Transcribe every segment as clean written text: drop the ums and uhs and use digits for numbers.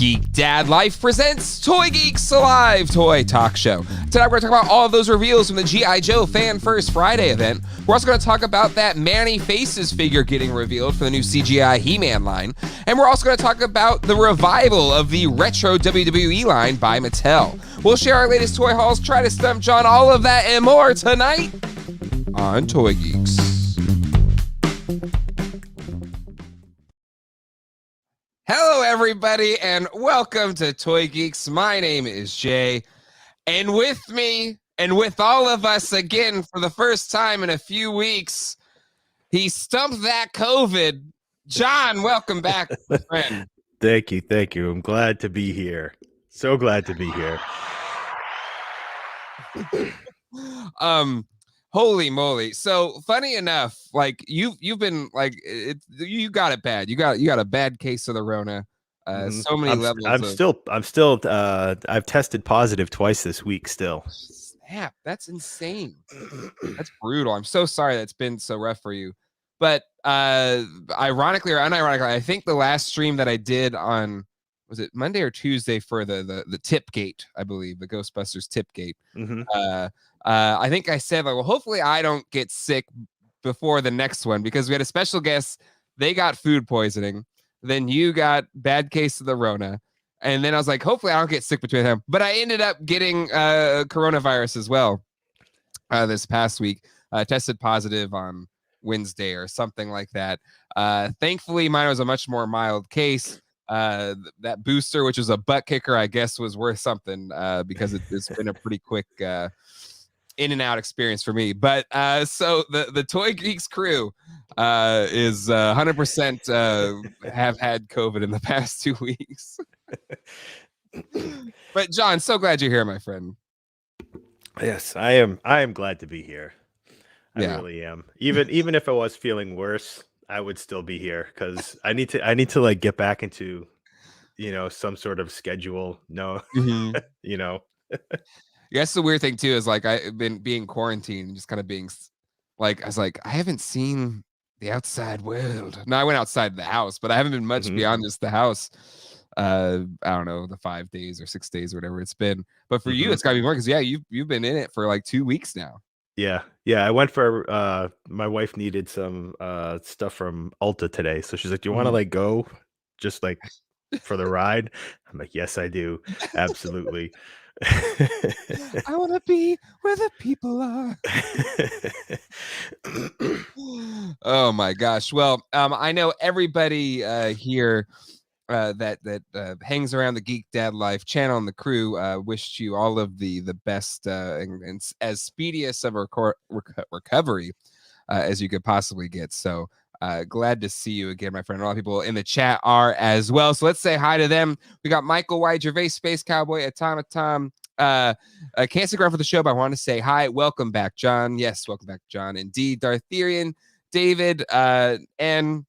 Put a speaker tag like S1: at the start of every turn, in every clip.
S1: Geek Dad Life presents Toy Geeks, a live toy talk show. Tonight we're going to talk about all of those reveals from the G.I. Joe Fan First Friday event. We're also going to talk about that Manny Faces figure getting revealed for the new CGI He-Man line. And we're also going to talk about the revival of the retro WWE line by Mattel. We'll share our latest toy hauls, try to stump John, all of that and more tonight on Toy Geeks. Hello, everybody, and welcome to Toy Geeks. My name is Jay, and with me, and with all of us again for the first time in a few weeks, he stumped that COVID. John, welcome back, my friend.
S2: Thank you. I'm glad to be here. So glad to be here.
S1: Holy moly! So funny enough, like you've been like you got it bad. You got a bad case of the Rona. So many levels.
S2: I've tested positive twice this week still.
S1: Snap! That's insane. That's brutal. I'm so sorry that's been so rough for you. But ironically or unironically, I think the last stream that I did on, was it Monday or Tuesday for the tip gate, I believe, the Ghostbusters tip gate. I think I said, like, well, hopefully I don't get sick before the next one, because we had a special guest. They got food poisoning. Then you got bad case of the Rona. And then I was like, hopefully I don't get sick between them. But I ended up getting coronavirus as well this past week. Tested positive on Wednesday or something like that. Thankfully, mine was a much more mild case. That booster, which was a butt kicker, I guess was worth something because it's been a pretty quick in and out experience for me. But so the Toy Geeks crew is 100% have had COVID in the past 2 weeks. But John, so glad you're here, my friend.
S2: Yes, I am glad to be here. I really am. Even if I was feeling worse, I would still be here because I need to like get back into, some sort of schedule. No,
S1: Yes, the weird thing too is, like, I've been being quarantined, just kind of being like, I was like, I haven't seen the outside world. No, I went outside the house, but I haven't been much beyond just the house. I don't know, the 5 days or 6 days or whatever it's been. But for you, it's gotta be more, because you've been in it for like 2 weeks now.
S2: Yeah. I went for my wife needed some stuff from Ulta today, so she's like, "Do you want to like go just like for the ride?" I'm like, "Yes, I do, absolutely."
S1: I want to be where the people are. Oh my gosh! Well, I know everybody here that hangs around the Geek Dad Life channel and the crew wished you all of the best and as speediest of a recovery as you could possibly get. So glad to see you again, my friend. A lot of people in the chat are as well. So let's say hi to them. We got Michael White, Gervais, Space Cowboy, Automaton. Can't stick around for the show, but I want to say hi. Welcome back, John. Yes, welcome back, John. Indeed, Dartherian, David, and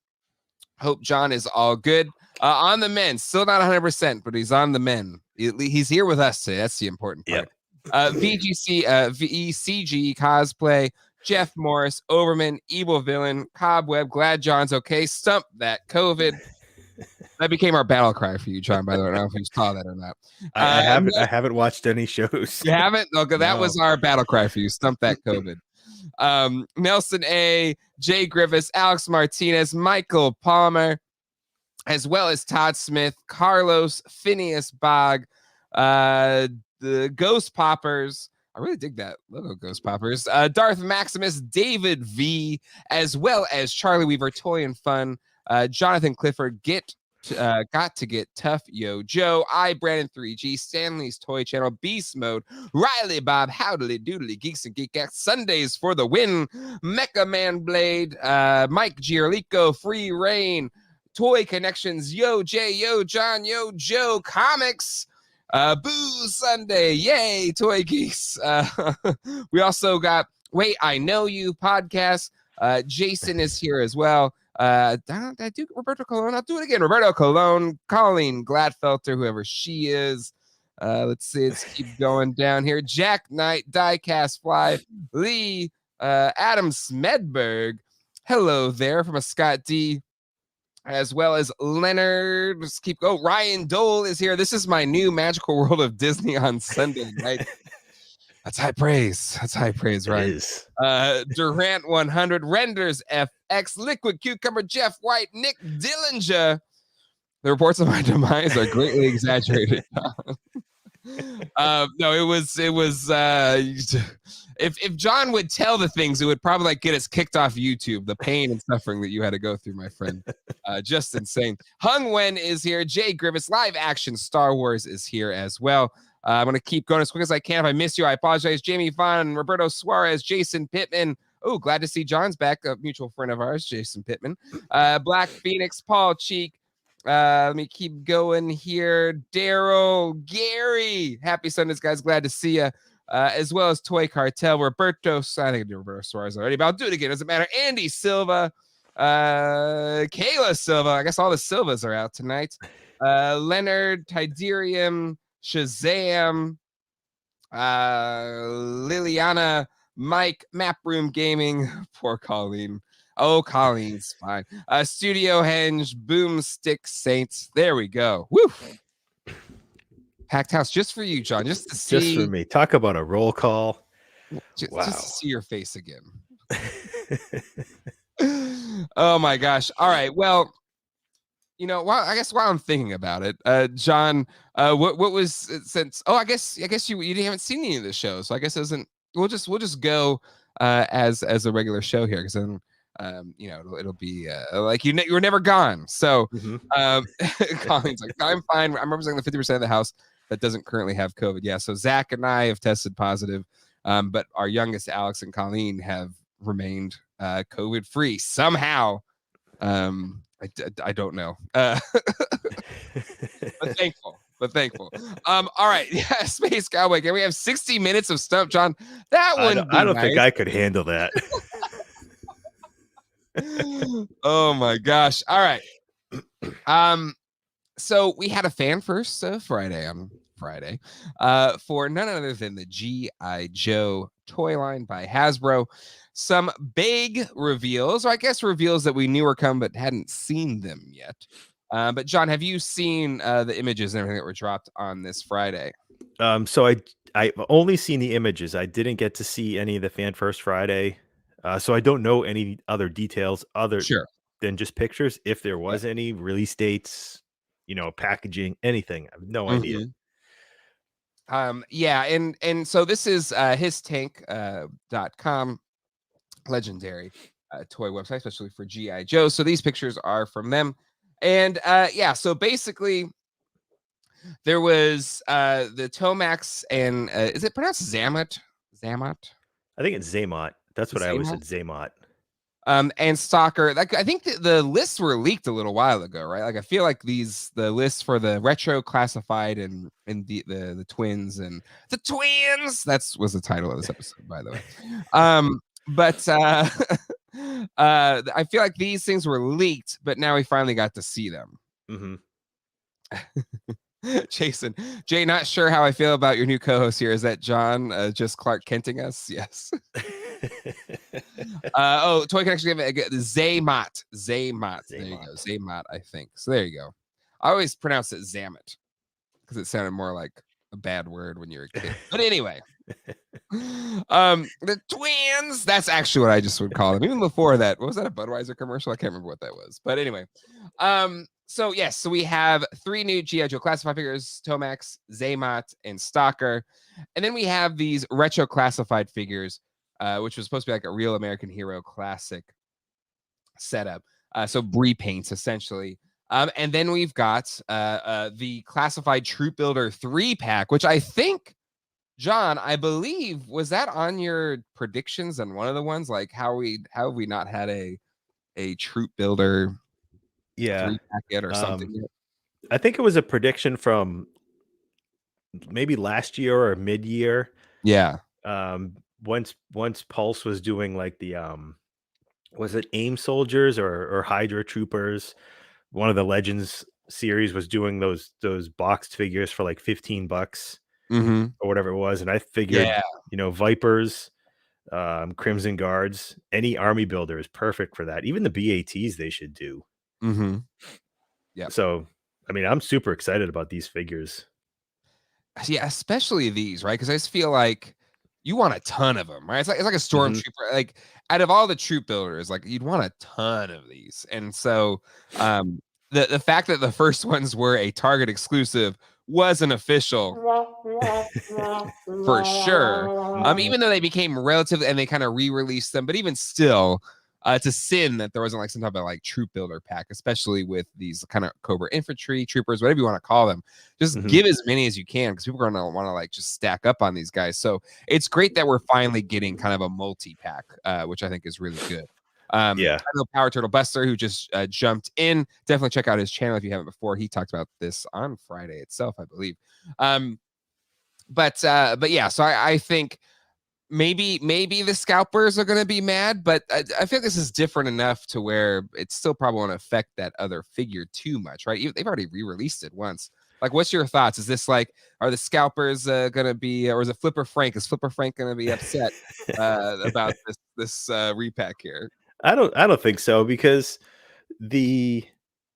S1: hope John is all good. On the men, still not 100%, but he's on the men. He's here with us today. That's the important part. VGC, VECG, Cosplay, Jeff Morris, Overman, Evil Villain, Cobweb, glad John's okay. Stump that COVID. That became our battle cry for you, John, by the way. I don't know if you saw that or not.
S2: I haven't watched any shows.
S1: You haven't? Okay, that
S2: No.
S1: was our battle cry for you. Stump that COVID. Nelson A, Jay Griffiths, Alex Martinez, Michael Palmer, as well as Todd Smith, Carlos, Phineas Bog, the Ghost Poppers. I really dig that logo, Ghost Poppers. Darth Maximus, David V, as well as Charlie Weaver, Toy and Fun, Jonathan Clifford, got to get tough, yo Joe, Brandon 3G, Stanley's Toy Channel, Beast Mode, Riley Bob, Howdly Doodly, Geeks and Geekettes, Sundays for the win, Mecha Man Blade, Mike Giorlico, Free Reign, Toy Connections, Yo Jay, Yo John, Yo Joe, Comics, Boo Sunday, yay, Toy Geeks. We also got Wait, I Know You podcast. Jason is here as well. I do Roberto Colon. I'll do it again. Roberto Colon, Colleen Gladfelter, whoever she is. Let's see. Let's keep going down here. Jack Knight, Diecast Fly, Lee, Adam Smedberg. Hello there from a Scott D. as well as Leonard. Let's keep going. Ryan Dole is here. This is my new Magical World of Disney on Sunday night. That's high praise. That's high praise, Ryan.
S2: It is.
S1: Durant 100, Renders FX, Liquid Cucumber, Jeff White, Nick Dillinger. The reports of my demise are greatly exaggerated. No, it was if John would tell the things, it would probably like get us kicked off YouTube. The pain and suffering that you had to go through, my friend. Just insane. Hung Wen is here. Jay Grievous, live action Star Wars is here as well. I'm going to keep going as quick as I can. If I miss you, I apologize. Jamie Vaughn, Roberto Suarez, Jason Pittman. Oh, glad to see John's back, a mutual friend of ours, Jason Pittman. Black Phoenix, Paul Cheek. Let me keep going here. Daryl, Gary. Happy Sundays, guys. Glad to see you. As well as Toy Cartel, Roberto. I think I did Roberto Suarez already, but I'll do it again. Doesn't matter. Andy Silva. Kayla Silva. I guess all the Silvas are out tonight. Leonard, Tiderium, Shazam, Liliana, Mike, Map Room Gaming. Poor Colleen. Oh, Colleen's fine. Studio Henge, Boomstick Saints. There we go. Woo! Packed house just for you, John. Just to see.
S2: Just for me. Talk about a roll call.
S1: Wow. Just to see your face again. Oh my gosh. All right. Well, you know, I guess while I'm thinking about it, John, what was since? Oh, I guess you haven't seen any of the shows, so I guess it isn't. We'll just go as a regular show here, because then. You know, it'll be like you were never gone. So Colleen's like, I'm fine. I'm representing the 50% of the house that doesn't currently have COVID. Yeah. So Zach and I have tested positive, but our youngest, Alex and Colleen, have remained COVID free somehow. I don't know. But thankful. All right. Yeah, Space Cowboy. Can we have 60 minutes of Stump John? That one.
S2: I don't think I could handle that.
S1: Oh my gosh. All right. So we had a fan first Friday for none other than the G.I. Joe toy line by Hasbro. Some big reveals, or I guess reveals that we knew were coming but hadn't seen them yet. But John, have you seen the images and everything that were dropped on this Friday?
S2: So I've only seen the images. I didn't get to see any of the fan first Friday. So I don't know any other details other than just pictures. If there was any release dates, you know, packaging, anything, I have no idea.
S1: Yeah, and so this is histank.com, legendary toy website, especially for G.I. Joe. So these pictures are from them. And yeah, so basically there was the Tomax and is it pronounced Zamat? I
S2: think it's Zaymot. That's what I always said, Zaymot.
S1: And Stalker. Like, I think the lists were leaked a little while ago, right? Like, I feel like the lists for the retro classified and the twins and the twins. Was the title of this episode, by the way. But I feel like these things were leaked, but now we finally got to see them. Jason, Jay, not sure how I feel about your new co-host here. Is that John just Clark Kenting us? Yes. Toy Connection gave it Zaymot. There you go. Zaymot, I think. So there you go. I always pronounce it Zamet because it sounded more like a bad word when you were a kid. But anyway. The twins. That's actually what I just would call them. Even before that, was that a Budweiser commercial? I can't remember what that was. But anyway. So yes, so we have 3 new G.I. Joe classified figures, Tomax, Zaymot, and Stalker. And then we have these retro classified figures, which was supposed to be like a real American Hero classic setup. So repaints, essentially. And then we've got the classified Troop Builder 3-pack, which I think, John, I believe, was that on your predictions on one of the ones? Like, how have we not had a Troop Builder 3-pack yet or something yet?
S2: I think it was a prediction from maybe last year or mid-year.
S1: Yeah.
S2: Once Pulse was doing like the was it AIM Soldiers or Hydra Troopers? One of the Legends series was doing those boxed figures for like $15 or whatever it was, and I figured, you know, Vipers, Crimson Guards, any army builder is perfect for that. Even the BATs they should do.
S1: Mm-hmm. Yeah.
S2: So, I mean, I'm super excited about these figures.
S1: Yeah, especially these, right? Because I just feel like you want a ton of them, right? It's like a
S2: Mhm.
S1: stormtrooper. Like out of all the troop builders, like you'd want a ton of these. And so um the fact that the first ones were a Target exclusive was an official for sure.
S2: Mhm.
S1: Even though they became relatively and they kind of re-released them, but even still, it's a sin that there wasn't like some type of like troop builder pack, especially with these kind of Cobra infantry troopers, whatever you want to call them. Just
S2: Mhm.
S1: give as many as you can because people are gonna want to like just stack up on these guys. So it's great that we're finally getting kind of a multi-pack, which I think is really good.
S2: Yeah.
S1: I know Power Turtle Buster, who just jumped in. Definitely check out his channel if you haven't before. He talked about this on Friday itself, I believe. But yeah, so I think maybe the scalpers are going to be mad, but I feel like this is different enough to where it still probably won't affect that other figure too much, right? They've already re-released it once. Like, what's your thoughts? Is this like, are the scalpers going to be, or is it Flipper Frank? Is Flipper Frank going to be upset about this repack here?
S2: I don't think so because the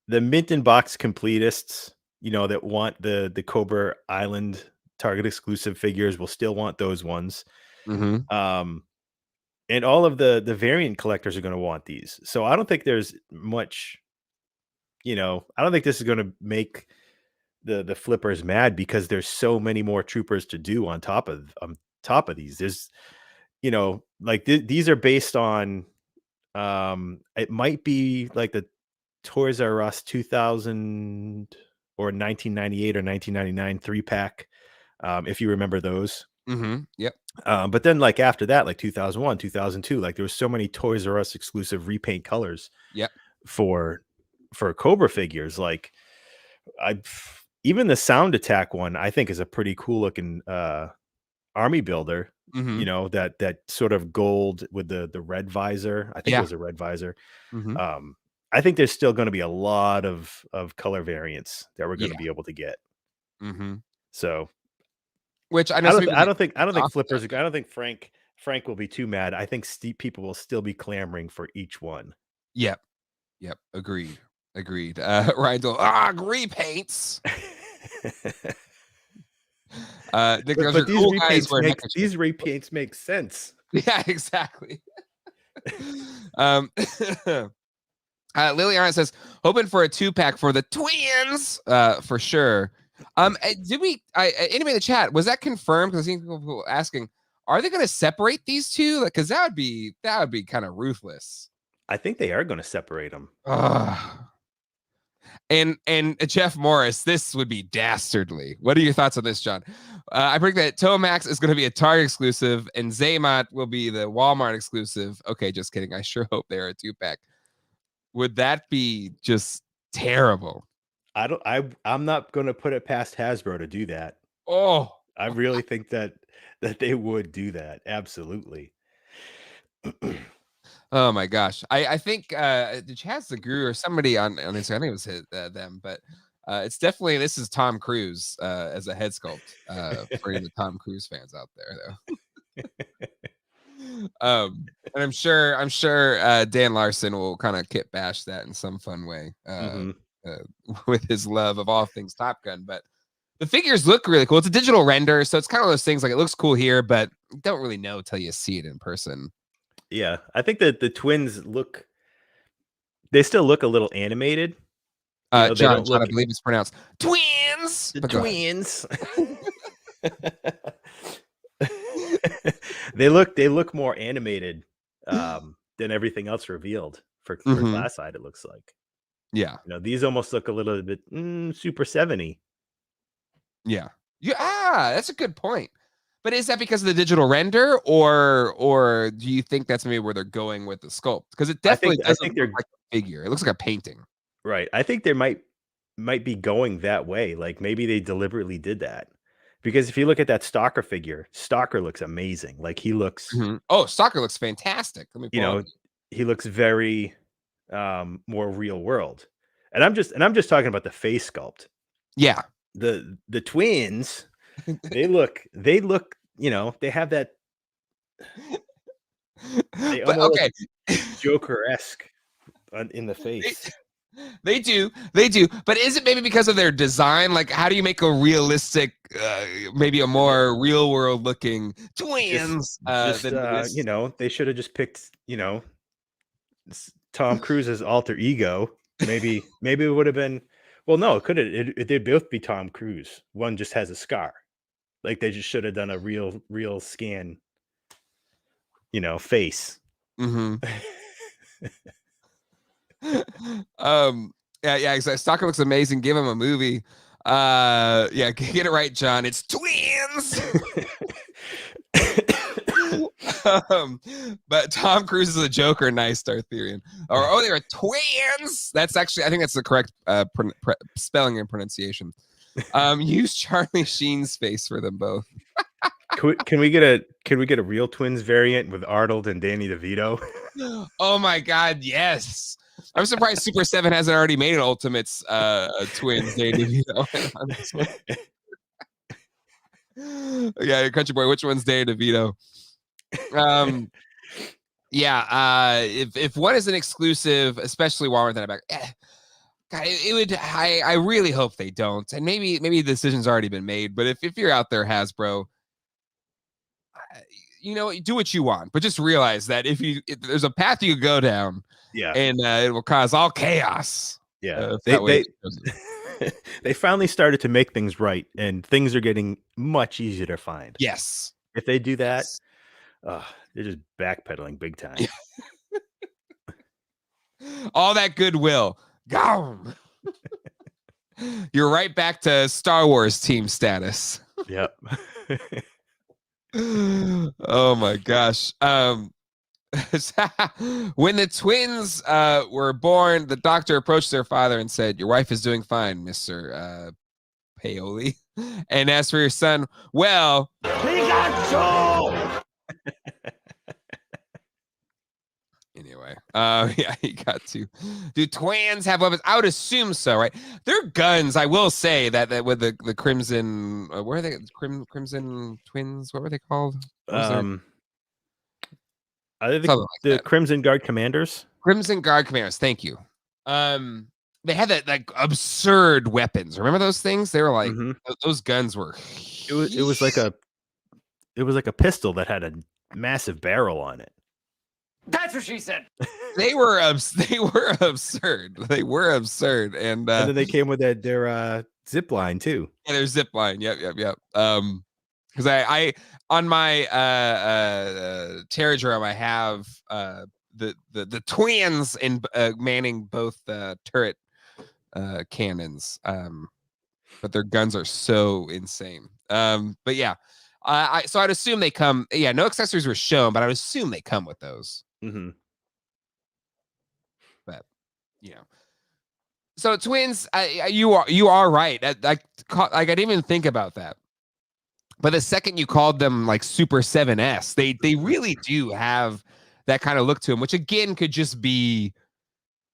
S2: mint in box completists, that want the Cobra Island Target exclusive figures will still want those ones.
S1: Mm-hmm.
S2: Um, and all of the variant collectors are going to want these. So I don't think there's much, I don't think this is going to make the flippers mad because there's so many more troopers to do on top of these. There's, like these are based on it might be like the Toys R Us 2000 or 1998 or 1999 3-pack, if you remember those.
S1: Mm-hmm. Yep.
S2: But then, like after that, like 2001, 2002, like there was so many Toys R Us exclusive repaint colors
S1: Yep.
S2: for Cobra figures. Like I, even the Sound Attack one, I think is a pretty cool looking army builder.
S1: Mm-hmm.
S2: That sort of gold with the red visor. I think it
S1: Yeah.
S2: was a red visor.
S1: Mm-hmm.
S2: I think there's still going to be a lot of color variants that we're going to
S1: Yeah.
S2: be able to get.
S1: Mm-hmm.
S2: So
S1: Which I know some people get
S2: I don't think
S1: off
S2: flippers.
S1: that.
S2: I don't think Frank will be too mad. I think people will still be clamoring for each one.
S1: Yep. Yep. Agreed. Agreed. Ryan Dole, repaints. Nick, those are
S2: But
S1: cool guys wearing mecha
S2: these repaints make sense.
S1: Yeah, exactly. um Lily Arndt says, hoping for a 2-pack for the twins, for sure. Did we anybody in the chat, was that confirmed? Because I think people were asking, are they gonna separate these two? Like, because that would be kind of ruthless.
S2: I think they are going to separate them.
S1: And Jeff Morris, this would be dastardly. What are your thoughts on this, John? I predict that Tomax is going to be a Target exclusive, and Zaymot will be the Walmart exclusive. Okay, just kidding. I sure hope they're a 2-pack. Would that be just terrible?
S2: I'm not going to put it past Hasbro to do that.
S1: Oh,
S2: I really think that they would do that. Absolutely.
S1: oh my gosh. I think Chaz the Guru or somebody on Instagram, I think it was them, but it's definitely, this is Tom Cruise as a head sculpt for any of the Tom Cruise fans out there, though. And I'm sure Dan Larson will kind of kit bash that in some fun way with his love of all things Top Gun. But the figures look really cool. It's a digital render, so it's kind of those things like it looks cool here, but you don't really know till you see it in person.
S2: Yeah, I think that the twins they still look a little animated. They
S1: John,
S2: don't look
S1: I believe it's pronounced twins.
S2: the
S1: But go ahead.
S2: twins. They look more animated than everything else revealed for Glasseyed. It looks like,
S1: Yeah.
S2: these almost look a little bit Super 70.
S1: Yeah. That's a good point. But is that because of the digital render, or do you think that's maybe where they're going with the sculpt? Because it definitely
S2: I think
S1: doesn't
S2: they're
S1: look like a figure. It looks like a painting.
S2: right. I think they might be going that way. Like maybe they deliberately did that. Because if you look at that Stalker figure, Stalker looks amazing. Like he looks,
S1: Oh, Stalker looks fantastic. Let me pull up.
S2: he looks very more real world. And I'm just talking about the face sculpt.
S1: Yeah.
S2: The twins, they look, they have that. They
S1: But
S2: almost
S1: okay.
S2: look Joker-esque in the face.
S1: They do. But is it maybe because of their design? Like, how do you make a realistic, maybe a more real world looking twins?
S2: You know, they should have just picked, you know, Tom Cruise's alter ego. Maybe it would have been. Well, no, it could have. They'd both be Tom Cruise. One just has a scar. Like they just should have done a real scan. You know, face.
S1: Mm-hmm. Yeah. Exactly. Stalker looks amazing. Give him a movie. Yeah, get it right, John. It's twins. But Tom Cruise is a Joker. Nice, Darthurian. Or they were twins. That's actually, I think that's the correct spelling and pronunciation. Use Charlie Sheen's face for them both.
S2: Can we get a real twins variant with Arnold and Danny DeVito?
S1: Oh my God, yes. I'm surprised Super 7 hasn't already made an Ultimates twins Danny DeVito. Yeah, Country Boy, which one's Danny DeVito? Yeah, if one is an exclusive, especially Walmart, then I'm like, God, it would. I really hope they don't, and maybe the decision's already been made. But if you're out there, Hasbro, you know, do what you want, but just realize that if there's a path you could go down,
S2: yeah,
S1: and it will cause all chaos.
S2: Yeah, they finally started to make things right, and things are getting much easier to find.
S1: Yes,
S2: if they do that, they're just backpedaling big time.
S1: All that goodwill gone. You're right back to Star Wars team status.
S2: Yep.
S1: Oh my gosh. When the twins were born, the doctor approached their father and said, "Your wife is doing fine, Mr. Paoli. And as for your son, well, Pikachu!" Anyway, yeah, he got to. Do twins have weapons? I would assume so, right? Their guns, I will say that with the Crimson, where are they? Crimson Twins? What were they called?
S2: Are they the Crimson Guard Commanders?
S1: Crimson Guard Commanders. Thank you. They had that like absurd weapons. Remember those things? They were like those guns were.
S2: It was like a pistol that had a massive barrel on it.
S3: That's what she said.
S1: They were absurd. They were absurd, and
S2: then they came with their zip line too.
S1: Yeah, their zip line. Yep. Because I on my Terradrome, I have the twins in manning both turret cannons. But their guns are so insane. But yeah, so I'd assume they come. Yeah, no accessories were shown, but I would assume they come with those. But you know, so twins, you are right. I didn't even think about that. But the second you called them like Super 7S, they really do have that kind of look to them, which again could just be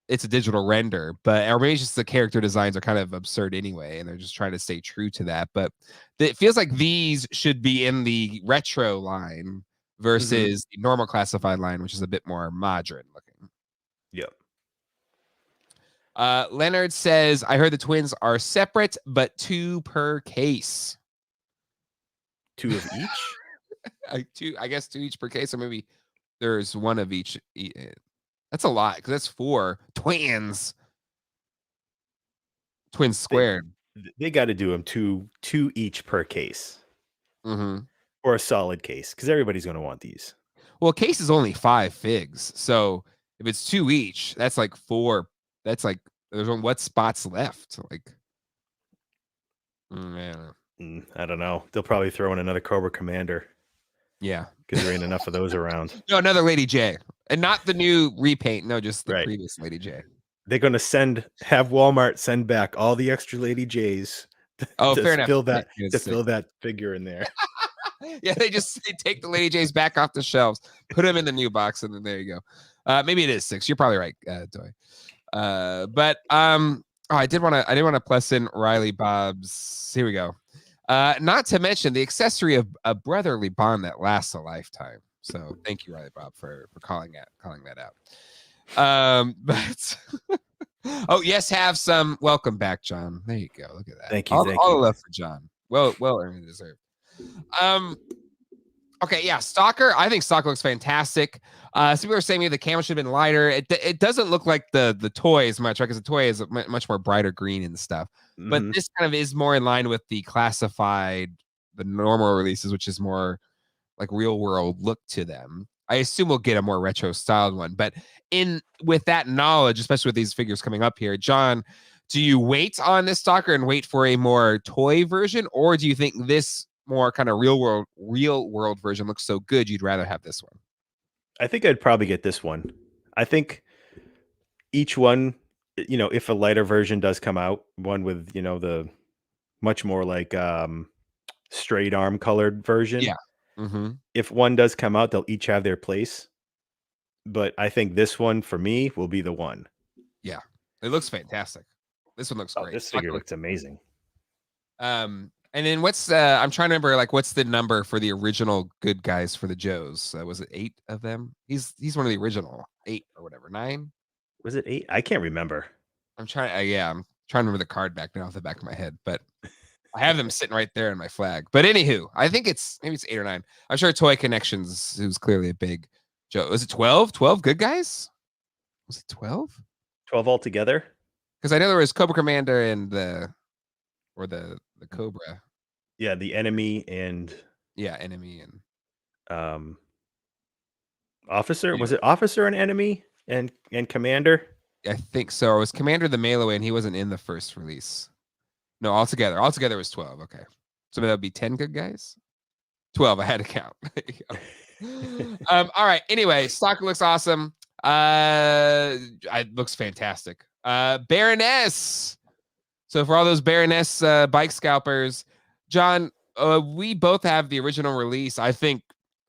S1: it's a digital render, but or maybe it's just the character designs are kind of absurd anyway, and they're just trying to stay true to that. But it feels like these should be in the retro line versus the normal classified line, which is a bit more modern looking.
S2: Yep.
S1: Leonard says, I heard the twins are separate, but 2 per case.
S2: 2 of each?
S1: I guess 2 each per case, or maybe there's 1 of each. That's a lot because that's 4 twins. Twins squared.
S2: They got to do them 2 each per case. Or a solid case, because everybody's going to want these.
S1: Well, a case is only 5 figs, so if it's 2 each, that's like 4. That's like there's what spots left? Like,
S2: I don't know. They'll probably throw in another Cobra Commander.
S1: Yeah,
S2: because there ain't enough of those around.
S1: No, another Lady J, and not the new repaint. No, just the previous Lady J.
S2: They're going to have Walmart send back all the extra Lady J's.
S1: Fair enough.
S2: Fill that figure in there.
S1: Yeah, they take the Lady J's back off the shelves, put them in the new box, and then there you go. Maybe it is 6. You're probably right, Toy. But I did want to plus in Riley Bob's. Here we go. Not to mention the accessory of a brotherly bond that lasts a lifetime. So thank you, Riley Bob, for calling that out. But Oh, yes, have some. Welcome back, John. There you go. Look at that.
S2: Thank you.
S1: All
S2: Thank
S1: the
S2: you.
S1: love for John. Well earned and deserved. Okay, yeah, Stalker. I think Stalker looks fantastic. Some people are saying maybe the camera should have been lighter. It doesn't look like the toy as much, right? Because the toy is much more brighter green and stuff. But this kind of is more in line with the classified, the normal releases, which is more like real world look to them. I assume we'll get a more retro styled one. But with that knowledge, especially with these figures coming up here, John, do you wait on this Stalker and wait for a more toy version, or do you think this more kind of real world version looks so good you'd rather have this one?
S2: I think I'd probably get this one. I think each one, if a lighter version does come out, one with, the much more like straight arm colored version.
S1: Yeah. Mm-hmm.
S2: If one does come out, they'll each have their place. But I think this one for me will be the one.
S1: Yeah. It looks fantastic. This one looks great.
S2: This figure looks amazing.
S1: And then what's I'm trying to remember, like, what's the number for the original good guys for the Joes? Was it 8 of them? He's one of the original 8 or whatever. 9?
S2: Was it 8? I can't remember.
S1: I'm trying to remember the card back now off the back of my head, but I have them sitting right there in my flag. But anywho, I think maybe it's 8 or 9. I'm sure Toy Connections, who's clearly a big Joe. Was it 12? 12 good guys? Was it 12?
S2: 12 altogether?
S1: Because I know there was Cobra Commander and the Cobra.
S2: Yeah, the enemy and
S1: enemy and
S2: officer.
S1: Anyway.
S2: Was it officer and enemy and commander?
S1: I think so. Or was Commander the mail away and he wasn't in the first release? No, altogether it was 12. Okay, so that would be 10 good guys. 12. I had to count. All right. Anyway, Stalker looks awesome. It looks fantastic. Baroness. So for all those Baroness bike scalpers, John, we both have the original release. I think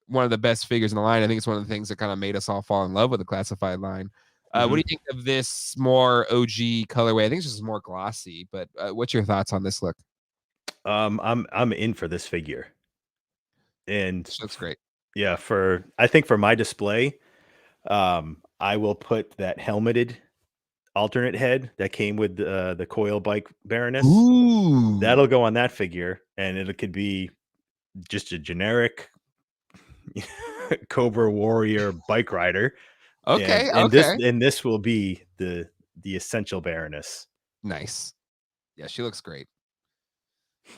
S1: one of the best figures in the line. I think it's one of the things that kind of made us all fall in love with the classified line. What do you think of this more OG colorway? I think it's just more glossy, but what's your thoughts on this look?
S2: I'm in for this figure, and
S1: This looks great.
S2: Yeah, I think for my display, I will put that helmeted alternate head that came with the coil bike Baroness.
S1: Ooh,
S2: that'll go on that figure, and it could be just a generic Cobra Warrior bike rider.
S1: Okay,
S2: and
S1: okay.
S2: this will be the essential Baroness.
S1: Nice. Yeah, she looks great.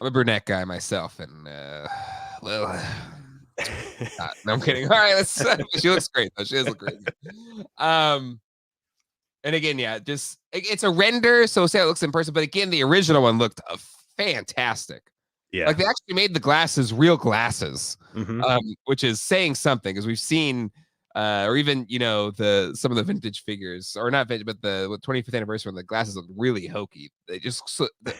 S1: I'm a brunette guy myself, and well, no, I'm kidding. All right, she looks great though. She does look great. And again, yeah, just it's a render, so say it looks in person, but again, the original one looked fantastic.
S2: Yeah,
S1: like they actually made the glasses real glasses, which is saying something, because we've seen or even some of the vintage figures, or not vintage, but the 25th anniversary when the glasses look really hokey. They just the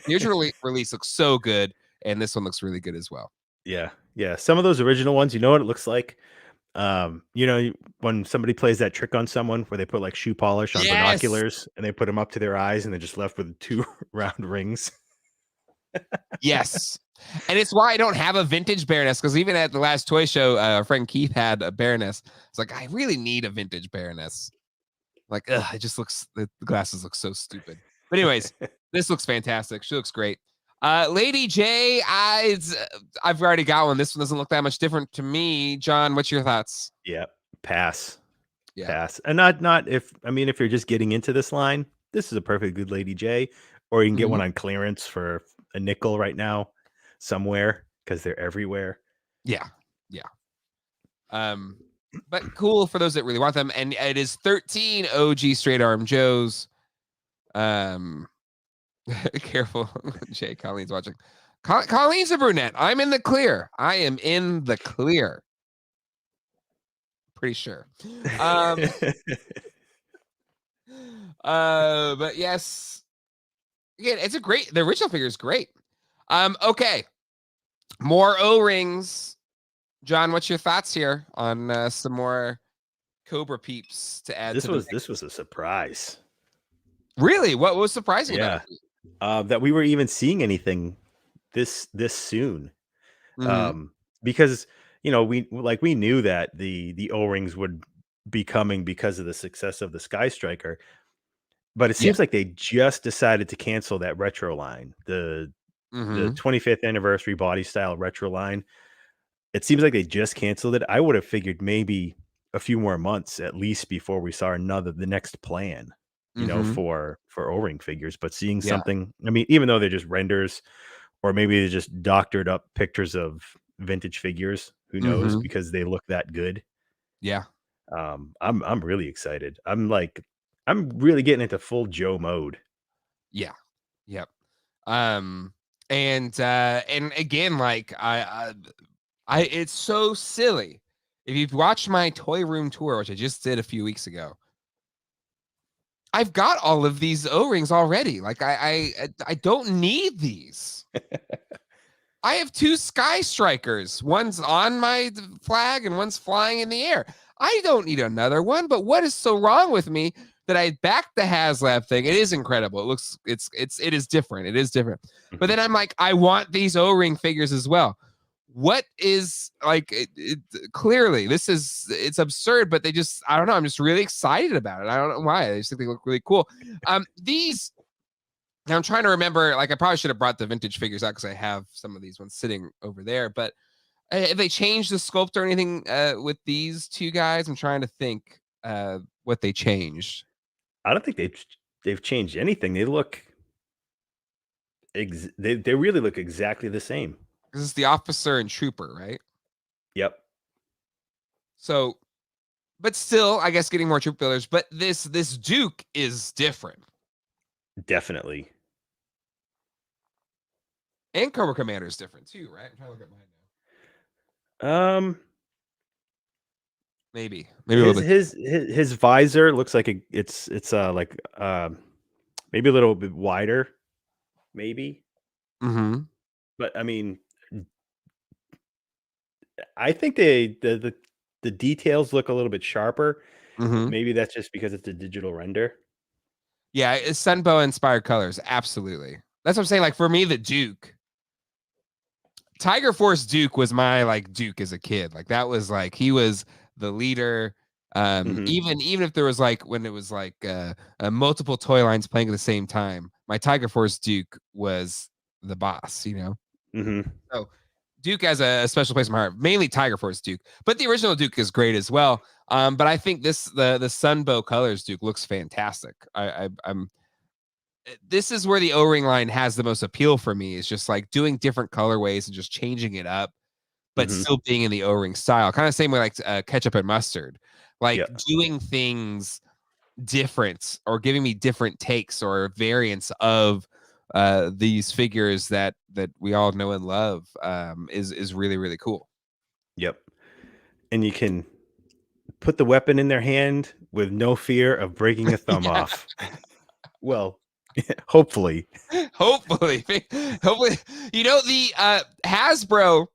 S1: original release looks so good, and this one looks really good as well.
S2: Yeah. Some of those original ones, you know what it looks like? When somebody plays that trick on someone where they put like shoe polish on binoculars and they put them up to their eyes and they're just left with 2 round rings.
S1: Yes. And it's why I don't have a vintage Baroness, because even at the last toy show, our friend Keith had a Baroness. It's like, I really need a vintage Baroness. Like, it just looks, the glasses look so stupid. But anyways, this looks fantastic. She looks great. Lady J, I've already got one. This one doesn't look that much different to me. John, what's your thoughts?
S2: Yeah, pass.
S1: Yeah.
S2: Pass. And not if you're just getting into this line, this is a perfect good Lady J, or you can get one on clearance for a nickel right now somewhere, because they're everywhere.
S1: Yeah. But cool for those that really want them. And it is 13 OG straight arm Joes. Careful, Jay. Colleen's watching. Colleen's a brunette. I'm in the clear. I am in the clear. Pretty sure. But yes, again, it's the original figure is great. Okay, more O-rings. John, what's your thoughts here on some more Cobra peeps to add?
S2: This was a surprise.
S1: Really? What was surprising about it?
S2: That we were even seeing anything this soon. Because we knew that the O-rings would be coming because of the success of the Sky Striker, But it seems like they just decided to cancel that retro line, the 25th anniversary body style retro line. It seems like they just canceled it. I would have figured maybe a few more months at least before we saw the next plan, for O-ring figures. But seeing something, I mean, even though they're just renders, or maybe they just doctored up pictures of vintage figures, who knows, because they look that good.
S1: Yeah.
S2: I'm really excited. I'm really getting into full Joe mode.
S1: Yeah. Yep. And again, like I it's so silly. If you've watched my toy room tour, which I just did a few weeks ago, I've got all of these O-rings already. Like I don't need these. I have 2 Sky Strikers. One's on my flag and one's flying in the air. I don't need another one, but what is so wrong with me that I backed the HasLab thing? It is incredible. It is different. It is different. But then I'm like, I want these O-ring figures as well. What is like clearly it's absurd, but I don't know. I'm just really excited about it. I don't know why. I just think they look really cool. These, now I'm trying to remember, like I probably should have brought the vintage figures out because I have some of these ones sitting over there, but have they changed the sculpt or anything with these 2 guys? I'm trying to think what they changed.
S2: I don't think they've changed anything. They look they really look exactly the same.
S1: This is the officer and trooper, right?
S2: Yep.
S1: So, but still, I guess getting more troop builders. But this Duke is different.
S2: Definitely.
S1: And Cobra Commander is different too, right? I'm trying to look at mine now. Maybe a little bit.
S2: His visor looks like it's like maybe a little bit wider, maybe. But I mean, I think the details look a little bit sharper. Maybe that's just because it's a digital render.
S1: Yeah, it's Sunbow inspired colors. Absolutely. That's what I'm saying. Like for me, the Duke, Tiger Force Duke was my like Duke as a kid. Like that was like, he was the leader. Even if there was like, when it was like multiple toy lines playing at the same time, my Tiger Force Duke was the boss, So Duke has a special place in my heart, mainly Tiger Force Duke, but the original Duke is great as well. But I think the Sunbow colors Duke looks fantastic. This is where the O-ring line has the most appeal for me. Is just like doing different colorways and just changing it up, but still being in the O-ring style. Kind of same way like ketchup and mustard, like doing things different or giving me different takes or variants of these figures that we all know and love is really, really cool.
S2: Yep. And you can put the weapon in their hand with no fear of breaking a thumb off. Well, hopefully.
S1: Hopefully. The Hasbro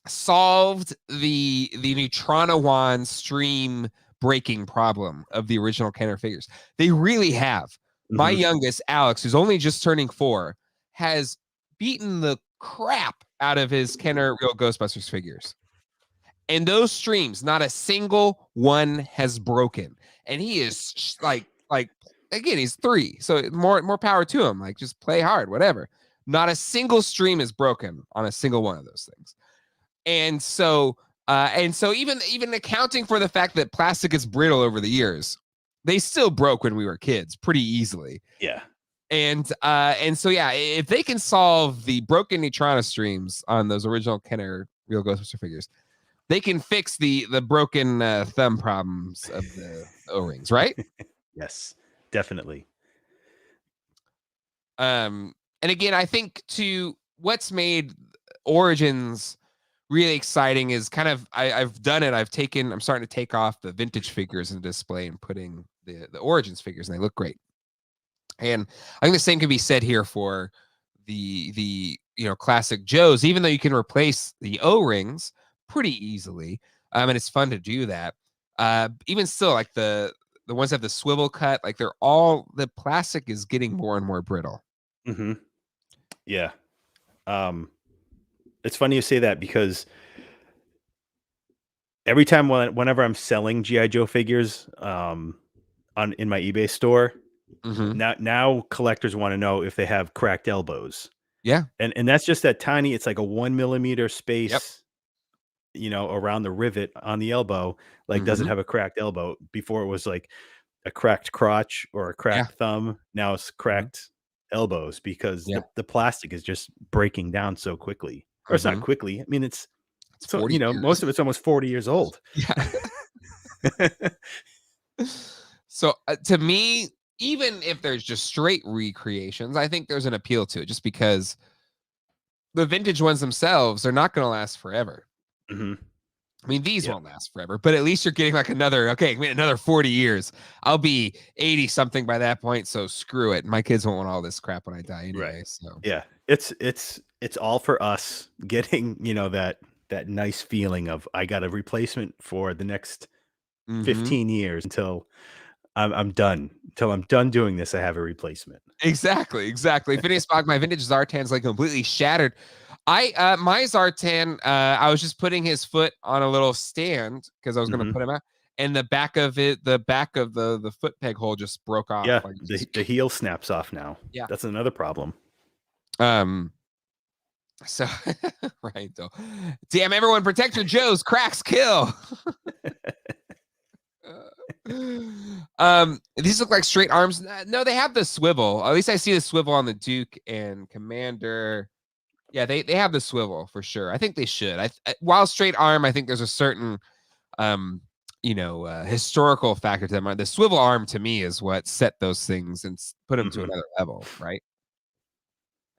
S1: solved the Neutrona stream breaking problem of the original Kenner figures. They really have. My youngest, Alex, who's only just turning 4, has beaten the crap out of his Kenner Real Ghostbusters figures. And those streams, not a single one has broken. And he is like again, he's 3, so more power to him. Like just play hard, whatever. Not a single stream is broken on a single one of those things. And so even accounting for the fact that plastic is brittle over the years, they still broke when we were kids pretty easily.
S2: Yeah.
S1: And so yeah, if they can solve the broken Neutrona streams on those original Kenner Real Ghostbuster figures, they can fix the broken thumb problems of the O-rings, right?
S2: Yes, definitely.
S1: And again, I think to what's made Origins really exciting is kind of I've done it. I'm starting to take off the vintage figures in display and putting the Origins figures, and they look great. And I think the same can be said here for the classic Joes, even though you can replace the O-rings pretty easily. And it's fun to do that. Even still, like the ones that have the swivel cut, like the plastic is getting more and more brittle.
S2: Yeah. It's funny you say that because every time whenever I'm selling G.I. Joe figures in my eBay store, Now collectors want to know if they have cracked elbows.
S1: Yeah.
S2: And that's just that tiny, it's like a 1 millimeter space, around the rivet on the elbow. Like, does it have a cracked elbow? Before it was like a cracked crotch or a cracked thumb. Now it's cracked elbows because the plastic is just breaking down so quickly. Or it's not quickly. I mean, it's
S1: 40 years.
S2: most of it's almost 40 years old.
S1: Yeah. So to me, even if there's just straight recreations, I think there's an appeal to it just because the vintage ones themselves are not going to last forever. I mean, these won't last forever, but at least you're getting like another 40 years. I'll be 80 something by that point. So screw it. My kids won't want all this crap when I die anyway.
S2: Right.
S1: So
S2: yeah, it's all for us getting, that nice feeling of I got a replacement for the next 15 years until I'm done. Until I'm done doing this, I have a replacement.
S1: Exactly. Phineas Fogg, my vintage Zartan's like completely shattered. My Zartan, I was just putting his foot on a little stand because I was going to put him out, and the back of the foot peg hole just broke off.
S2: Yeah, the heel snaps off now.
S1: Yeah,
S2: that's another problem.
S1: So right though, damn everyone, protect your Joes. Cracks kill. These look like straight arms. No, they have the swivel. At least I see the swivel on the Duke and Commander. Yeah, they have the swivel for sure. I think they should. While straight arm, I think there's a certain historical factor to them. The swivel arm to me is what set those things and put them to another level, right?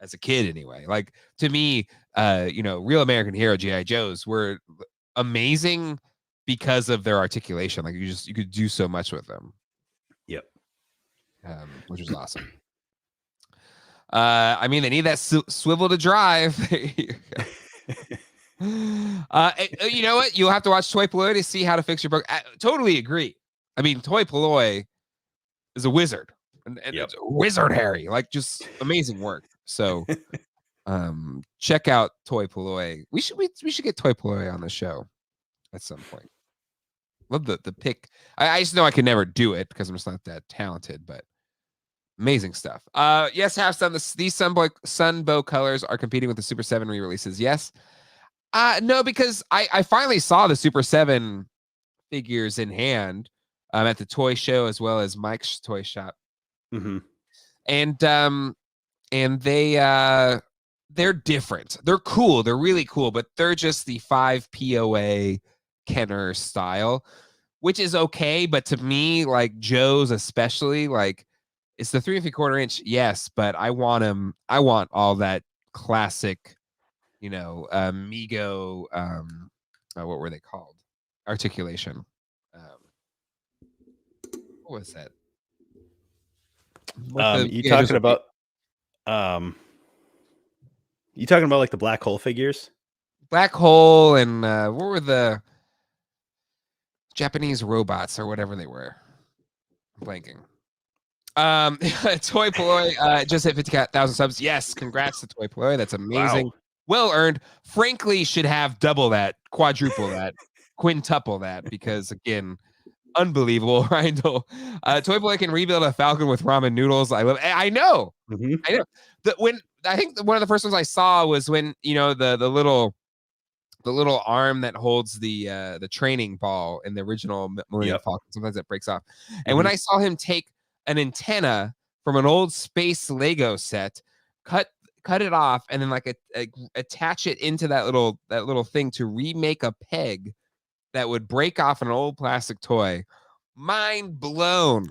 S1: As a kid anyway. Like to me, Real American Hero GI Joes were amazing because of their articulation. Like you could do so much with them.
S2: Yep.
S1: Which was awesome. I mean, they need that swivel to drive. You know what? You'll have to watch Toy Polloi to see how to fix your broke. I totally agree. I mean, Toy Polloi is a wizard, and it's Wizard Harry, like just amazing work. So, check out Toy Polloi. We should get Toy Polloi on the show at some point. Love the pick. I just know I can never do it because I'm just not that talented, but amazing stuff. Yes, have some. These Sunbow colors are competing with the Super 7 re-releases. Yes. No, because I finally saw the Super 7 figures in hand at the toy show as well as Mike's toy shop. And they're different. They're cool. They're really cool, but they're just the 5 POA Kenner style, which is okay. But to me, like Joe's especially, like it's the 3 3/4 inch. Yes, but I want them. I want all that classic, Mego. What were they called? Articulation. What was that?
S2: You talking about like the black hole figures?
S1: Black hole and what were the Japanese robots or whatever they were? I'm blanking. Toy Polloi just hit 50,000 subs. Yes, congrats to Toy Polloi. That's amazing. Wow. Well earned. Frankly, should have double that, quadruple that, quintuple that, because again, unbelievable. Rindle. Toy Polloi can rebuild a Falcon with ramen noodles. I know. I know. I think one of the first ones I saw was when the little arm that holds the training ball in the original Millennium Falcon. Sometimes it breaks off. And when I saw him take an antenna from an old space Lego set, cut it off, and then like attach it into that little thing to remake a peg that would break off an old plastic toy. Mind blown.